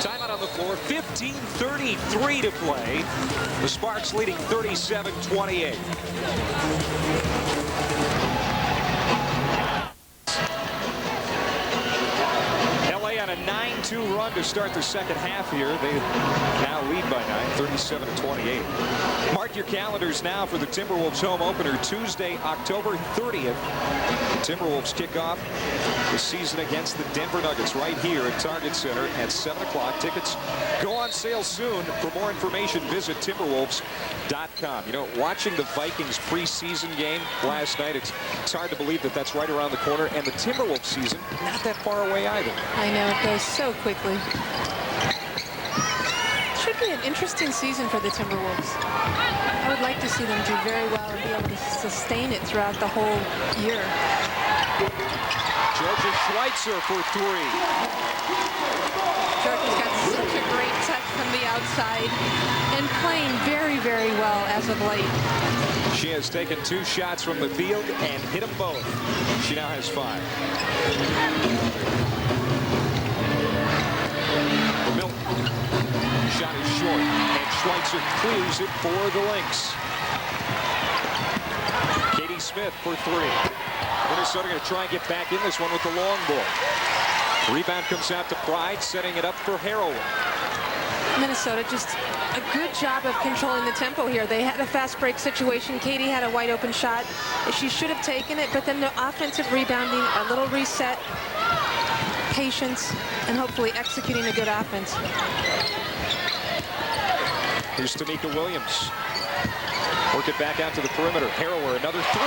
Timeout on the floor. 15:33 to play. The Sparks leading 37-28. On a 9-2 run to start the second half here. They now lead by 9, 37-28. Mark your calendars now for the Timberwolves home opener Tuesday, October 30th. The Timberwolves kick off the season against the Denver Nuggets right here at Target Center at 7 o'clock. Tickets go on sale soon. For more information, visit Timberwolves.com. You know, watching the Vikings preseason game last night, it's hard to believe that that's right around the corner, and the Timberwolves season not that far away either. I know, it goes so quickly. Should be an interesting season for the Timberwolves. I would like to see them do very well and be able to sustain it throughout the whole year. Georgia Schweitzer for 3. Georgia's got such a great touch from the outside and playing very, very well as of late. She has taken 2 shots from the field and hit them both. She now has 5. Milton. Shot is short, and Schweitzer clears it for the Lynx. Katie Smith for 3. Minnesota going to try and get back in this one with the long ball. Rebound comes out to Pride, setting it up for Harrowell. Minnesota just a good job of controlling the tempo here. They had a fast break situation. Katie had a wide open shot. She should have taken it, but then the offensive rebounding, a little reset, patience, and hopefully executing a good offense. Here's Tamika Williams. Work it back out to the perimeter. Harrower, another 3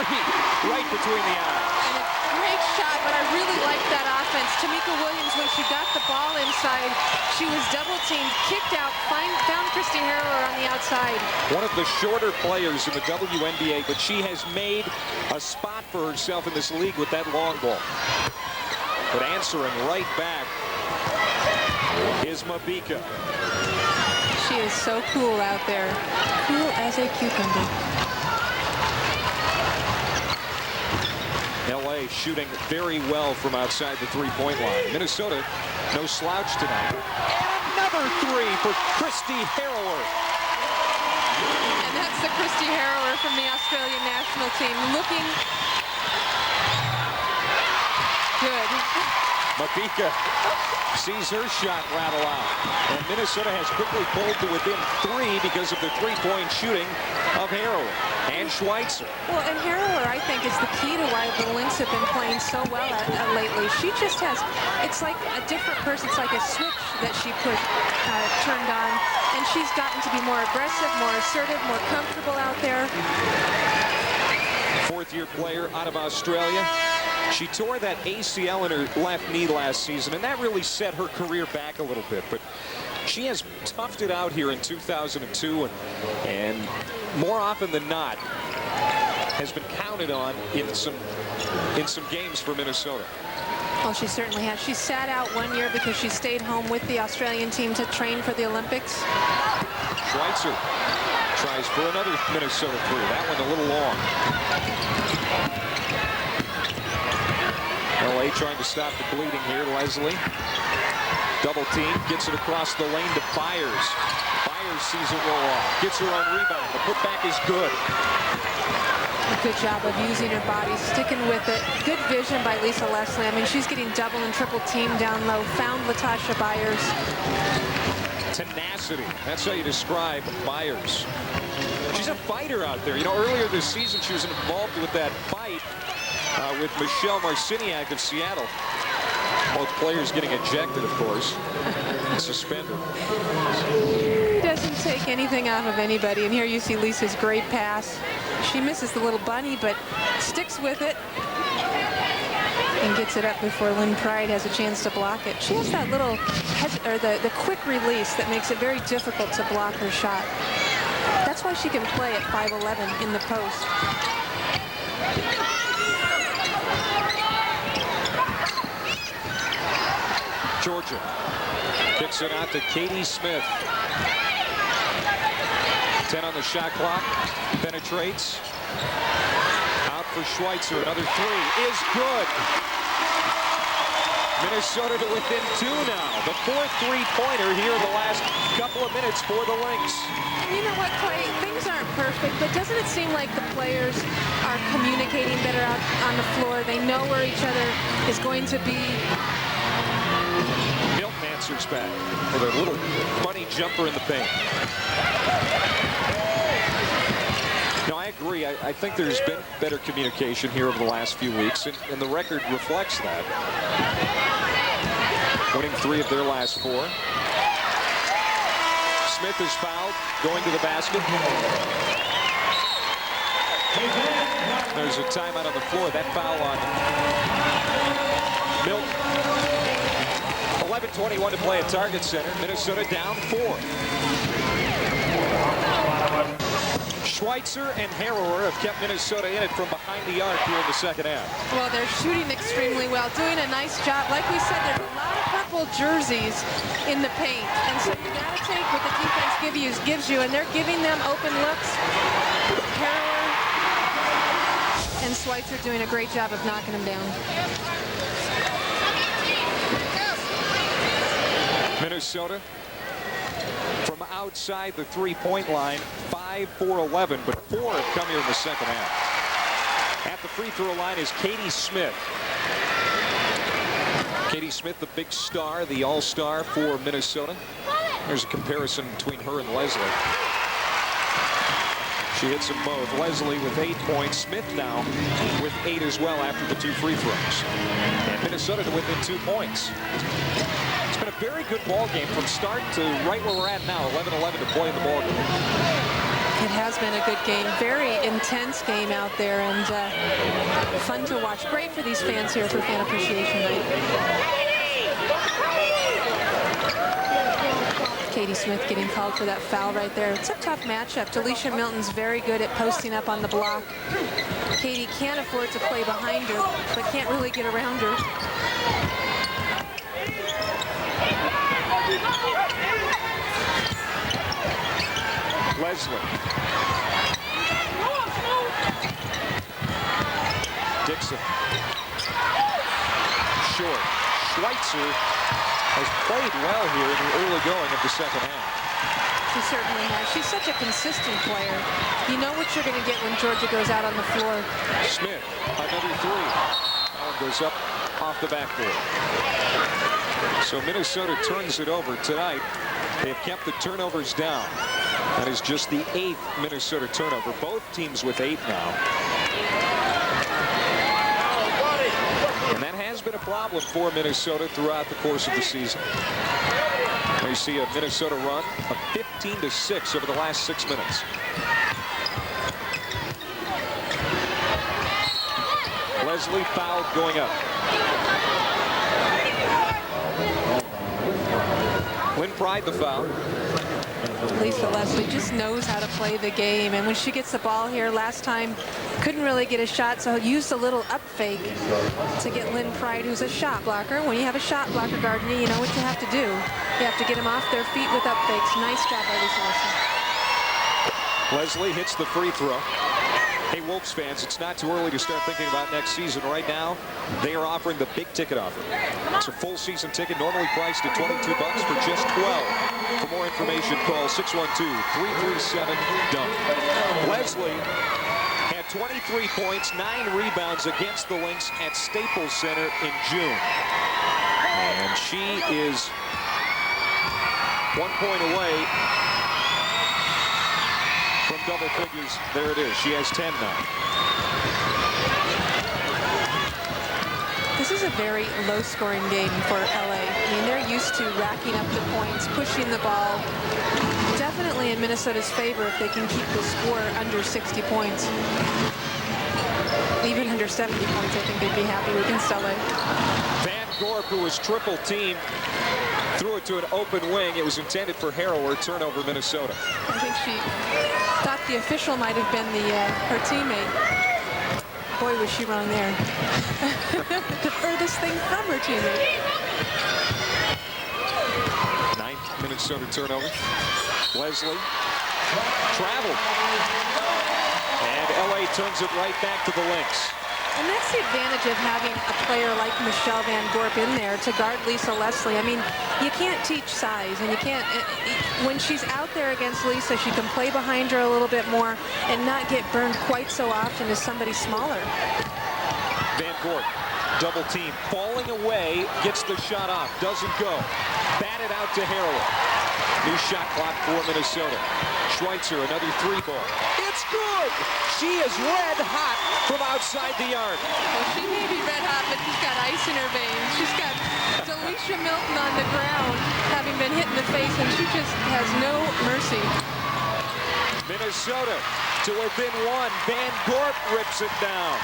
right between the eyes. And a great shot, but I really like that offense. Tamika Williams, when she got the ball inside, she was double teamed, kicked out, found Christy Harrower on the outside. One of the shorter players in the WNBA, but she has made a spot for herself in this league with that long ball. But answering right back is Mabika. She is so cool out there. Cool as a cucumber. LA shooting very well from outside the 3-point line. Minnesota, no slouch tonight. And another 3 for Christy Harrower. And that's the Christy Harrower from the Australian national team, looking good. Tamika sees her shot rattle out. And Minnesota has quickly pulled to within 3 because of the three-point shooting of Harrower and Schweitzer. Well, and Harrower, I think, is the key to why the Lynx have been playing so well lately. She just has, it's like a different person. It's like a switch that she turned on. And she's gotten to be more aggressive, more assertive, more comfortable out there. Fourth-year player out of Australia. She tore that ACL in her left knee last season, and that really set her career back a little bit. But she has toughed it out here in 2002, and more often than not has been counted on in some games for Minnesota. Well, she certainly has. She sat out 1 year because she stayed home with the Australian team to train for the Olympics. Schweitzer tries for another Minnesota three. That one a little long. LA trying to stop the bleeding here. Leslie. Double team. Gets it across the lane to Byers. Byers sees it roll off. Gets her on rebound. The putback is good. A good job of using her body, sticking with it. Good vision by Lisa Leslie. I mean, she's getting double and triple team down low. Found Latasha Byers. Tenacity. That's how you describe Byers. She's a fighter out there. You know, earlier this season, she was involved with that fight with Michelle Marciniak of Seattle. Both players getting ejected, of course. Suspended. He doesn't take anything off of anybody. And here you see Lisa's great pass. She misses the little bunny, but sticks with it. And gets it up before Lynn Pride has a chance to block it. She has that little, the quick release that makes it very difficult to block her shot. That's why she can play at 5'11" in the post. Georgia kicks it out to Katie Smith. 10 on the shot clock. Penetrates. Out for Schweitzer. Another three is good. Minnesota to within 2 now. The fourth three-pointer here in the last couple of minutes for the Lynx. You know what, Clay? Things aren't perfect, but doesn't it seem like the players are communicating better out on the floor? They know where each other is going to be. Milton answers back with a little funny jumper in the paint. No, I agree. I think there's been better communication here over the last few weeks, and the record reflects that. Winning 3 of their last 4. Smith is fouled, going to the basket. There's a timeout on the floor. That foul on Milton. 11:21 to play at Target Center. Minnesota down 4. Schweitzer and Harrower have kept Minnesota in it from behind the arc here in the second half. Well, they're shooting extremely well, doing a nice job. Like we said, there's a lot of purple jerseys in the paint, and so you got to take what the defense gives you, and they're giving them open looks. Harrower and Schweitzer doing a great job of knocking them down. Minnesota from outside the three-point line, 5-4-11, but 4 have come here in the second half. At the free throw line is Katie Smith. Katie Smith, the big star, the all-star for Minnesota. There's a comparison between her and Leslie. She hits them both. Leslie with 8 points. Smith now with 8 as well after the 2 free throws. And Minnesota to within 2 points. It's been a very good ball game from start to right where we're at now. 11-11 to play in the ball game. It has been a good game. Very intense game out there, and fun to watch. Great for these fans here for Fan Appreciation Night. Katie Smith getting called for that foul right there. It's a tough matchup. Delisha Milton's very good at posting up on the block. Katie can't afford to play behind her, but can't really get around her. Leslie. Dixon. Short. Schweitzer has played well here in the early going of the second half. She certainly has. She's such a consistent player. You know what you're going to get when Georgia goes out on the floor. Smith, another 3. That one goes up off the backboard. So Minnesota turns it over tonight. They've kept the turnovers down. That is just the 8th Minnesota turnover. Both teams with 8 now. And that has been a problem for Minnesota throughout the course of the season. We see a Minnesota run of 15-6 over the last 6 minutes. Leslie fouled going up. Lynn Pride the foul. Lisa Leslie just knows how to play the game, and when she gets the ball here last time, couldn't really get a shot, so used a little up fake to get Lynn Pride, who's a shot blocker. When you have a shot blocker guarding you, you know what you have to do. You have to get them off their feet with up fakes. Nice job by Lisa Leslie. Leslie hits the free throw. Hey, Wolves fans, it's not too early to start thinking about next season. Right now, they are offering the big ticket offer. It's a full season ticket, normally priced at $22 for just $12. For more information, call 612-337-DUNK. Leslie had 23 points, 9 rebounds against the Lynx at Staples Center in June. And she is 1 point away from double figures. There it is. She has 10 now. This is a very low-scoring game for LA. I mean, they're used to racking up the points, pushing the ball. Definitely in Minnesota's favor if they can keep the score under 60 points. Even under 70 points, I think they'd be happy against LA. Van Gorp, who was triple teamed, threw it to an open wing. It was intended for Harrower. Turnover, Minnesota. I think she thought the official might have been her teammate. Boy, was she wrong there. The furthest thing from her teammate. 9th Minnesota turnover. Leslie traveled. And LA turns it right back to the Lynx. And that's the advantage of having a player like Michelle Van Gorp in there to guard Lisa Leslie. I mean, you can't teach size, and you can't. When she's out there against Lisa, she can play behind her a little bit more and not get burned quite so often as somebody smaller. Van Gorp, double team, falling away, gets the shot off, doesn't go. Batted out to Harrower. New shot clock for Minnesota. Schweitzer, another 3-ball. It's good! She is red hot from outside the arc. Well, she may be red hot, but she's got ice in her veins. She's got Delisha Milton on the ground, having been hit in the face, and she just has no mercy. Minnesota to within 1. Van Gorp rips it down.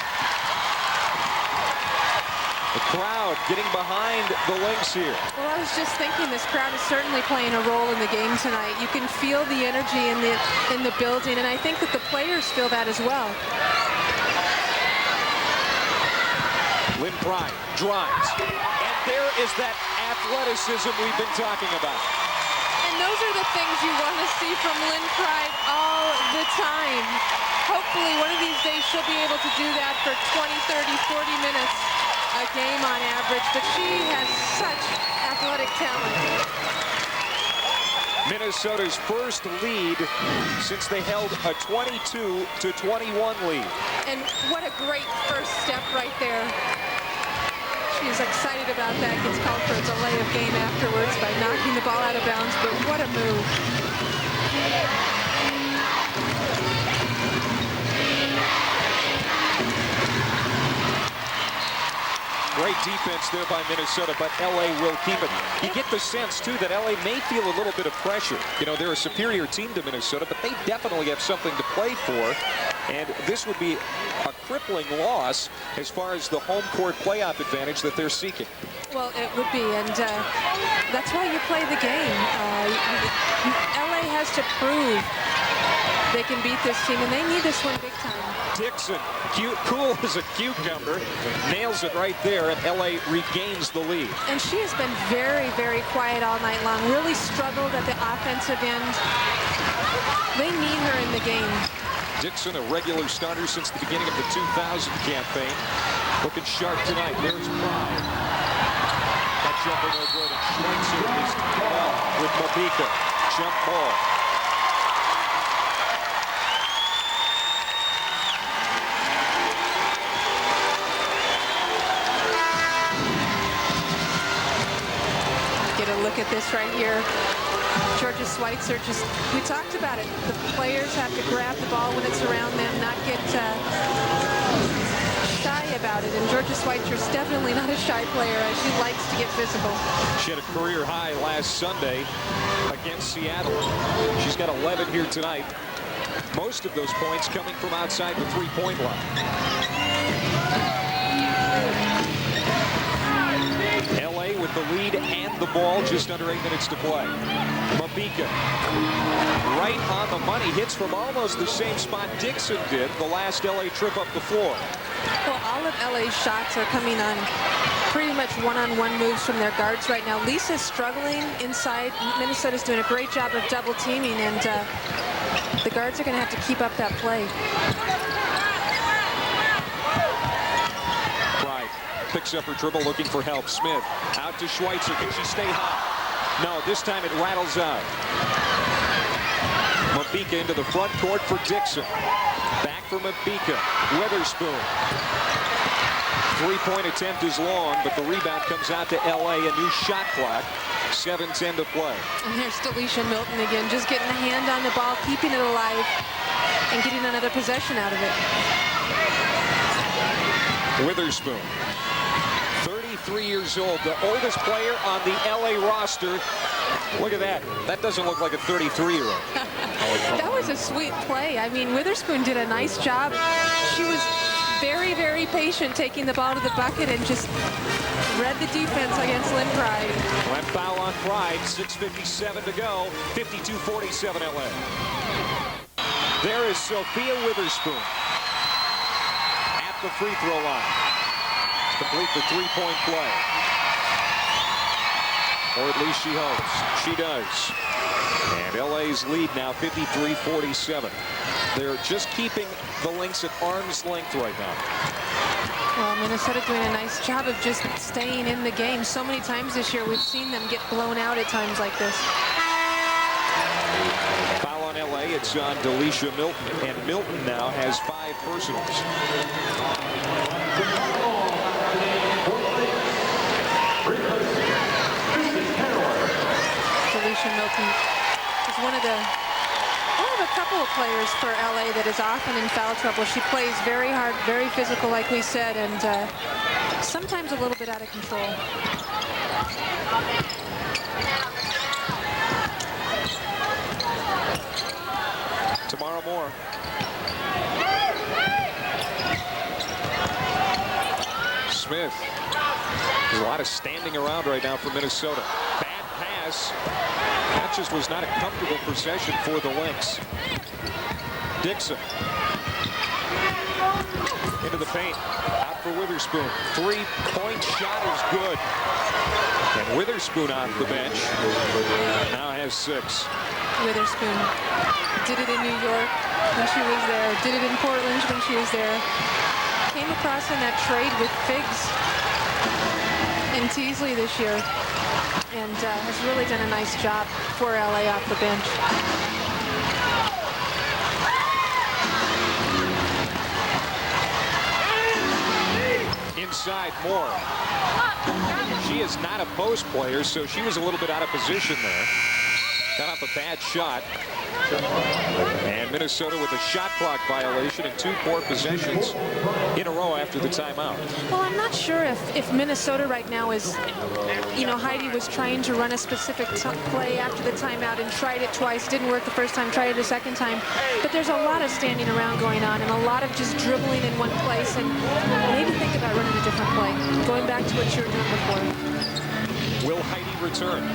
The crowd getting behind the Lynx here. Well, I was just thinking this crowd is certainly playing a role in the game tonight. You can feel the energy in the building, and I think that the players feel that as well. Lynn Pride drives, and there is that athleticism we've been talking about. And those are the things you want to see from Lynn Pride all the time. Hopefully one of these days she'll be able to do that for 20, 30, 40 minutes a game on average, but she has such athletic talent. Minnesota's first lead since they held a 22-21 lead. And what a great first step right there. She's excited about that. Gets called for a delay of game afterwards by knocking the ball out of bounds, but what a move. Great defense there by Minnesota, but LA will keep it. You get the sense, too, that LA may feel a little bit of pressure. You know, they're a superior team to Minnesota, but they definitely have something to play for. And this would be a crippling loss as far as the home court playoff advantage that they're seeking. Well, it would be, and that's why you play the game. LA has to prove they can beat this team, and they need this one big time. Dixon, cool as a cucumber, nails it right there, and LA regains the lead. And she has been very, very quiet all night long, really struggled at the offensive end. They need her in the game. Dixon, a regular starter since the beginning of the 2000 campaign. Looking sharp tonight. There's Pride. That jumper no good, and Schweitzer is off with Tamika. Jump ball. at this right here. Georgia Schweitzer we talked about it. The players have to grab the ball when it's around them, not get shy about it. And Georgia Schweitzer's definitely not a shy player. She likes to get physical. She had a career high last Sunday against Seattle. She's got 11 here tonight. Most of those points coming from outside the three-point line. LA with the lead and the ball, just under 8 minutes to play. Tamika right on the money, hits from almost the same spot Dixon did the last LA trip up the floor. Well, all of LA's shots are coming on pretty much one-on-one moves from their guards right now. Lisa's struggling inside. Minnesota's doing a great job of double teaming, and the guards are going to have to keep up that play. Pride picks up her dribble, looking for help. Smith out to Schweitzer. Can she stay hot? No, this time it rattles out. Tamika into the front court for Dixon. Back for Tamika. Witherspoon. Three-point attempt is long, but the rebound comes out to LA. A new shot clock. 7:10 to play. And here's Delisha Milton again, just getting a hand on the ball, keeping it alive, and getting another possession out of it. Witherspoon, 33 years old, the oldest player on the LA roster. Look at that. That doesn't look like a 33-year-old. That was a sweet play. I mean, Witherspoon did a nice job. She was very, very patient taking the ball to the bucket and just read the defense against Lynn Pride. That foul on Pride, 6:57 to go, 52-47 LA. There is Sophia Witherspoon at the free throw line to complete the three-point play. Or at least she hopes. She does. And LA's lead now 53-47. They're just keeping the Lynx at arm's length right now. Well, Minnesota doing a nice job of just staying in the game. So many times this year we've seen them get blown out at times like this. Foul on LA. It's on Delisha Milton. And Milton now has 5 personals. Delisha Milton is one of a couple of players for LA that is often in foul trouble. She plays very hard, very physical, like we said, and sometimes a little bit out of control. Tamara Moore. Smith. There's a lot of standing around right now for Minnesota. Bad pass. That just was not a comfortable possession for the Lynx. Dixon. Into the paint. Out for Witherspoon. Three-point shot is good. And Witherspoon off the bench. Now has 6. Witherspoon did it in New York when she was there. Did it in Portland when she was there. Came across in that trade with Figs in Teasley this year. And has really done a nice job for LA off the bench. Inside Moore. She is not a post player, so she was a little bit out of position there. Got off a bad shot. And Minnesota with a shot clock violation and 2 poor possessions in a row after the timeout. Well, I'm not sure if Minnesota right now is, you know, Heidi was trying to run a specific play after the timeout and tried it twice. Didn't work the first time, tried it a second time. But there's a lot of standing around going on and a lot of just dribbling in one place. And maybe think about running a different play, going back to what you were doing before. Will Heidi return?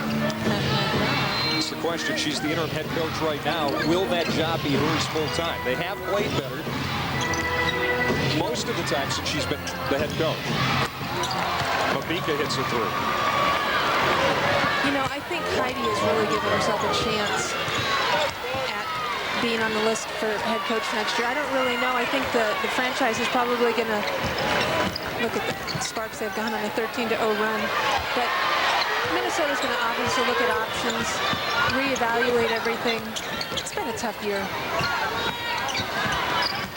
That's the question. She's the interim head coach right now. Will that job be hers full time? They have played better most of the time since she's been the head coach. Tamika hits a 3. You know, I think Heidi has really given herself a chance at being on the list for head coach next year. I don't really know. I think the franchise is probably going to look at the Sparks. They've gone on a 13-0 run. But Minnesota's going to obviously look at options, reevaluate everything. It's been a tough year.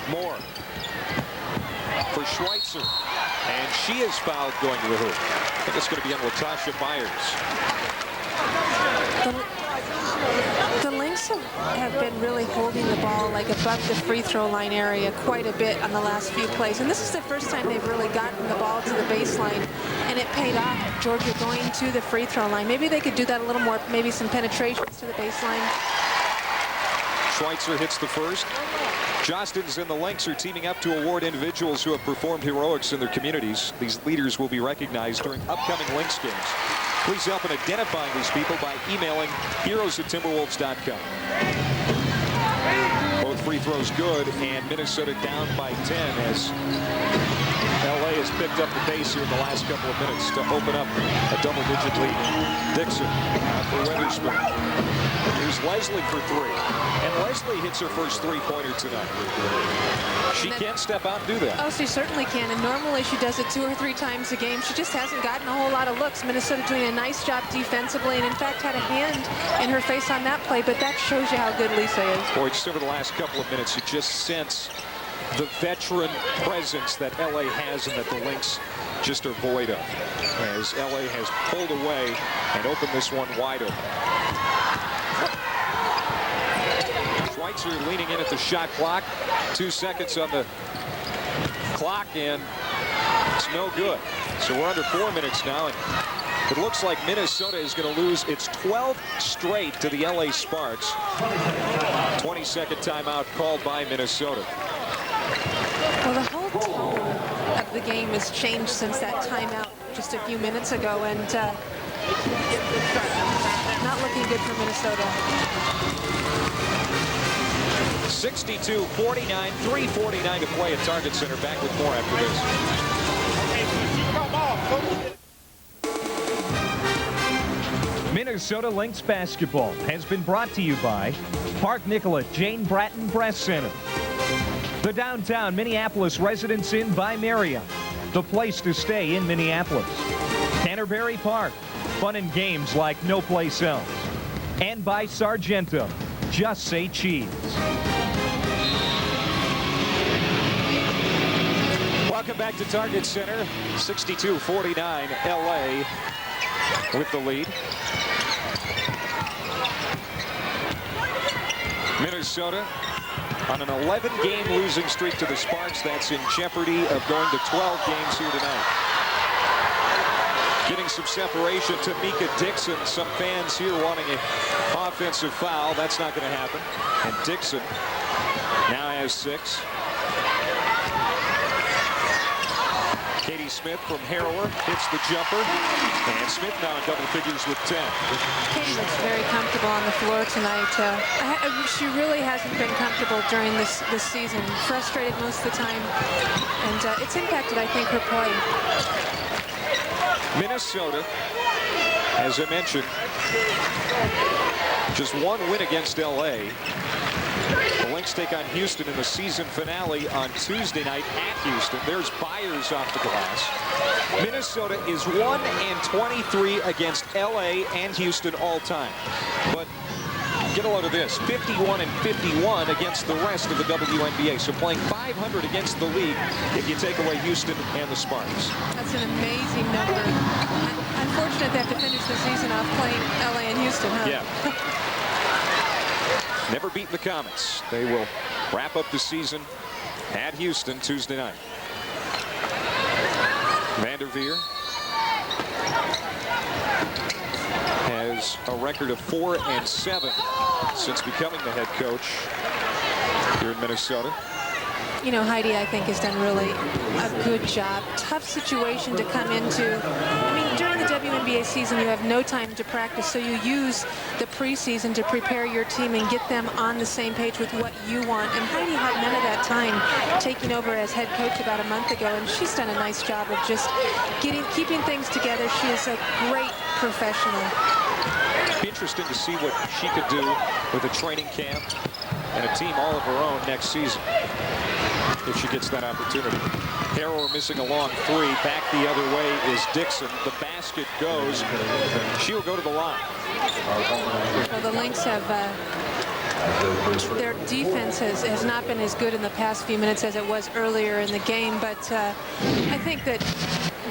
Moore for Schweitzer. And she is fouled going to the hoop. I think it's going to be on Latasha Myers. The Lynx have been really holding the ball like above the free throw line area quite a bit on the last few plays. And this is the first time they've really gotten the ball to the baseline, and it paid off. Georgia going to the free throw line. Maybe they could do that a little more, maybe some penetrations to the baseline. Schweitzer hits the first. Jostens and the Lynx are teaming up to award individuals who have performed heroics in their communities. These leaders will be recognized during upcoming Lynx games. Please help in identifying these people by emailing heroes@timberwolves.com. Both free throws good, and Minnesota down by 10 as LA has picked up the pace here in the last couple of minutes to open up a double-digit lead. Dixon for Weatherspoon. Here's Leslie for three. And Leslie hits her first three-pointer tonight. She can step out and do that. Oh, she certainly can. And normally she does it 2 or 3 times a game. She just hasn't gotten a whole lot of looks. Minnesota doing a nice job defensively, and in fact had a hand in her face on that play. But that shows you how good Lisa is. Boy, just over the last couple of minutes, you just sense the veteran presence that LA has and that the Lynx just are void of, as LA has pulled away and opened this one wide open. Schweitzer leaning in at the shot clock. 2 seconds on the clock, and it's no good. So we're under 4 minutes now, and it looks like Minnesota is going to lose its 12th straight to the LA Sparks. 20-second timeout called by Minnesota. Well, the whole tone of the game has changed since that timeout just a few minutes ago, and not looking good for Minnesota. 62-49, 3:49 to play at Target Center. Back with more after this. Minnesota Lynx basketball has been brought to you by Park Nicolet Jane Bratton Breast Center, the downtown Minneapolis Residence Inn by Marriott, the place to stay in Minneapolis, Canterbury Park, fun and games like no place else, and by Sargento, just say cheese. Welcome back to Target Center. 62-49, LA with the lead. Minnesota on an 11-game losing streak to the Sparks. That's in jeopardy of going to 12 games here tonight. Getting some separation. Tamika Dixon. Some fans here wanting an offensive foul. That's not going to happen. And Dixon now has 6. Katie Smith from Harrower hits the jumper, and Smith now in double figures with 10. Katie looks very comfortable on the floor tonight. She really hasn't been comfortable during this season. Frustrated most of the time, and it's impacted, I think, her play. Minnesota, as I mentioned, just 1 win against LA. The Lynx take on Houston in the season finale on Tuesday night at Houston. There's Byers off the glass. Minnesota is 1-23 against LA and Houston all time. But get a load of this, 51-51 against the rest of the WNBA. So playing 500 against the league if you take away Houston and the Sparks. That's an amazing number. Unfortunate they have to finish the season off playing LA and Houston, huh? Yeah. Never beaten the Comets. They will wrap up the season at Houston Tuesday night. Vanderveer has a record of 4-7 since becoming the head coach here in Minnesota. You know, Heidi, I think, has done really a good job. Tough situation to come into. I mean, during the WNBA season, you have no time to practice, so you use the preseason to prepare your team and get them on the same page with what you want. And Heidi had none of that time taking over as head coach about a month ago, and she's done a nice job of just keeping things together. She is a great professional. It'd be interesting to see what she could do with a training camp and a team all of her own next season, if she gets that opportunity. Harrower missing a long 3. Back the other way is Dixon. The basket goes. She'll go to the line. Well, the Lynx have their defense has not been as good in the past few minutes as it was earlier in the game, but I think that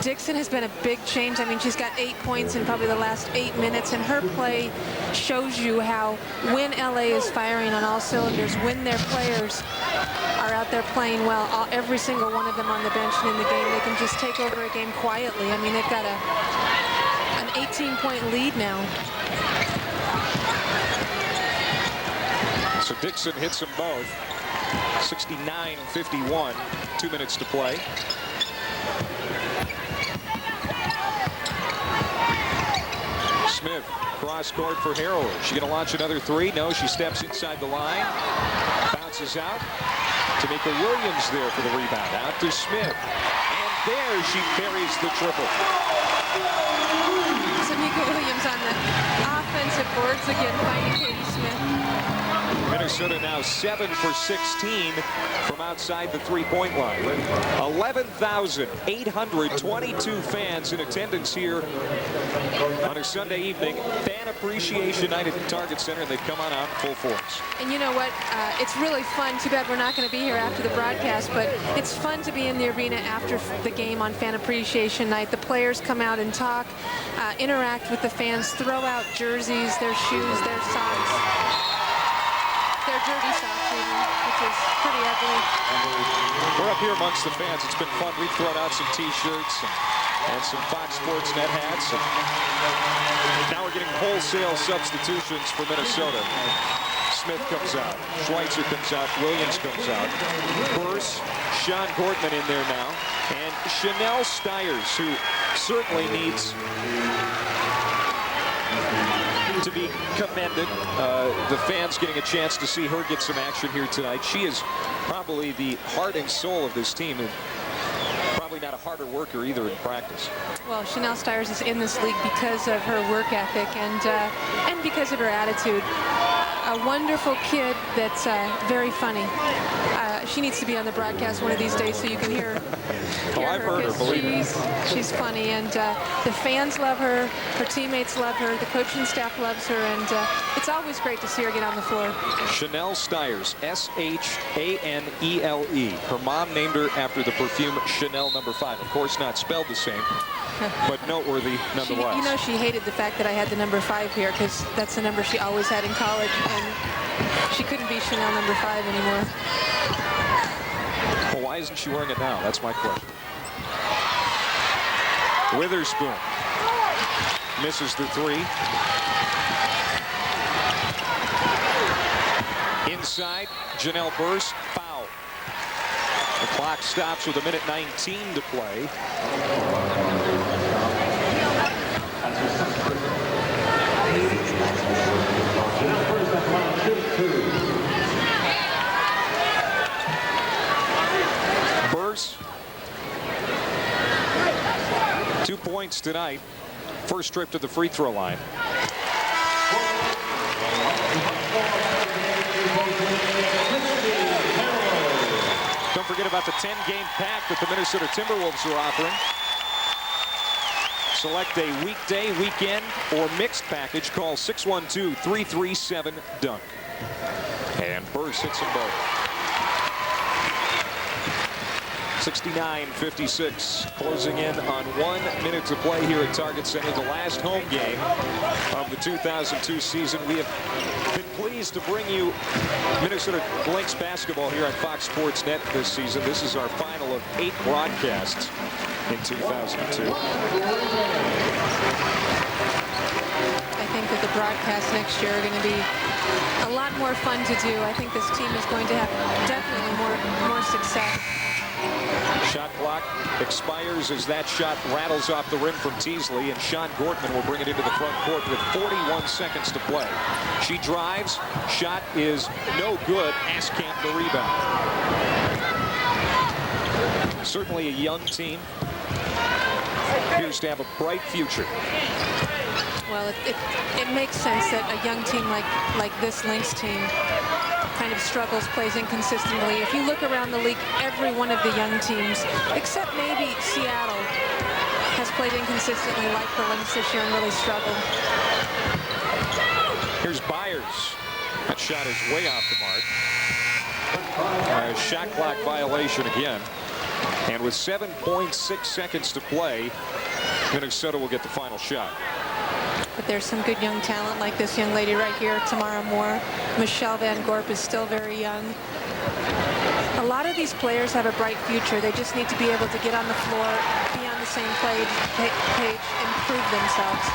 Dixon has been a big change. I mean, she's got 8 points in probably the last 8 minutes, and her play shows you how when LA is firing on all cylinders, when their players are out there playing well, every single one of them on the bench and in the game, they can just take over a game quietly. I mean, they've got an 18-point lead now. So Dixon hits them both. 69-51, 2 minutes to play. Smith, cross court for Harrower. She going to launch another three? No, she steps inside the line. Bounces out. Tamika Williams there for the rebound. Out to Smith. And there she buries the triple. Tamika Williams on the offensive boards again, finding Katie Smith. Minnesota now 7 for 16 from outside the three-point line. 11,822 fans in attendance here on a Sunday evening. Fan Appreciation Night at the Target Center, and they've come on out in full force. And you know what? It's really fun. Too bad we're not going to be here after the broadcast, but it's fun to be in the arena after the game on Fan Appreciation Night. The players come out and talk, interact with the fans, throw out jerseys, their shoes, their socks. Their dirty socks even, which is pretty ugly. We're up here amongst the fans. It's been fun. We've thrown out some T-shirts and some Fox Sports Net hats. And now we're getting wholesale substitutions for Minnesota. Smith comes out. Schweitzer comes out. Williams comes out. Burse, Sean Gortman in there now. And Chanel Stiers, who certainly needs to be commended. The fans getting a chance to see her get some action here tonight. She is probably the heart and soul of this team, and probably not a harder worker either in practice. Well, Chanel Stiers is in this league because of her work ethic and because of her attitude. A wonderful kid that's very funny. She needs to be on the broadcast one of these days so you can hear I've heard her, believe me. She's funny, and the fans love her, her teammates love her, the coaching staff loves her, and it's always great to see her get on the floor. Chanel Stiers, S-H-A-N-E-L-E. Her mom named her after the perfume Chanel No. 5. Of course, not spelled the same, but noteworthy nonetheless. You know, she hated the fact that I had the number 5 here because that's the number she always had in college, and she couldn't be Chanel No. 5 anymore. Well, why isn't she wearing it now? That's my question. Witherspoon misses the three. Inside, Janelle Burse, foul. The clock stops with 1:19 to play. Burse, 2 points tonight. First trip to the free throw line. Don't forget about the 10-game pack that the Minnesota Timberwolves are offering. Select a weekday, weekend, or mixed package. Call 612-337-DUNK. And Burse hits them both. 69-56, closing in on 1 minute to play here at Target Center, the last home game of the 2002 season. We have been pleased to bring you Minnesota Lynx basketball here on Fox Sports Net this season. This is our final of 8 broadcasts in 2002. I think that the broadcasts next year are going to be a lot more fun to do. I think this team is going to have definitely more success. Shot clock expires as that shot rattles off the rim from Teasley, and Sean Gortman will bring it into the front court with 41 seconds to play. She drives. Shot is no good. Askamp the rebound. Certainly a young team. Appears to have a bright future. Well, it makes sense that a young team like this Lynx team kind of struggles, plays inconsistently. If you look around the league, every one of the young teams, except maybe Seattle, has played inconsistently like the Lynx this year and really struggled. Here's Byers. That shot is way off the mark. Shot clock violation again. And with 7.6 seconds to play, Minnesota will get the final shot. But there's some good young talent like this young lady right here, Tamara Moore. Michelle Van Gorp is still very young. A lot of these players have a bright future. They just need to be able to get on the floor, be on the same page, improve themselves.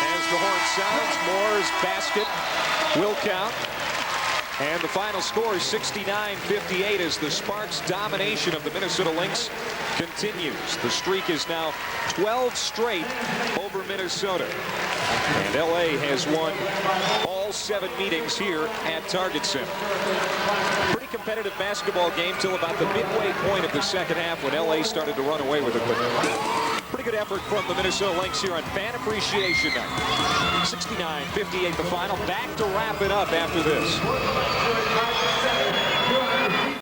As the horn sounds, Moore's basket will count. And the final score is 69-58 as the Sparks' domination of the Minnesota Lynx continues. The streak is now 12 straight over Minnesota. And LA has won all 7 meetings here at Target Center. Pretty competitive basketball game till about the midway point of the second half when LA started to run away with it. But pretty good effort from the Minnesota Lynx here on Fan Appreciation Night. 69-58 the final. Back to wrap it up after this.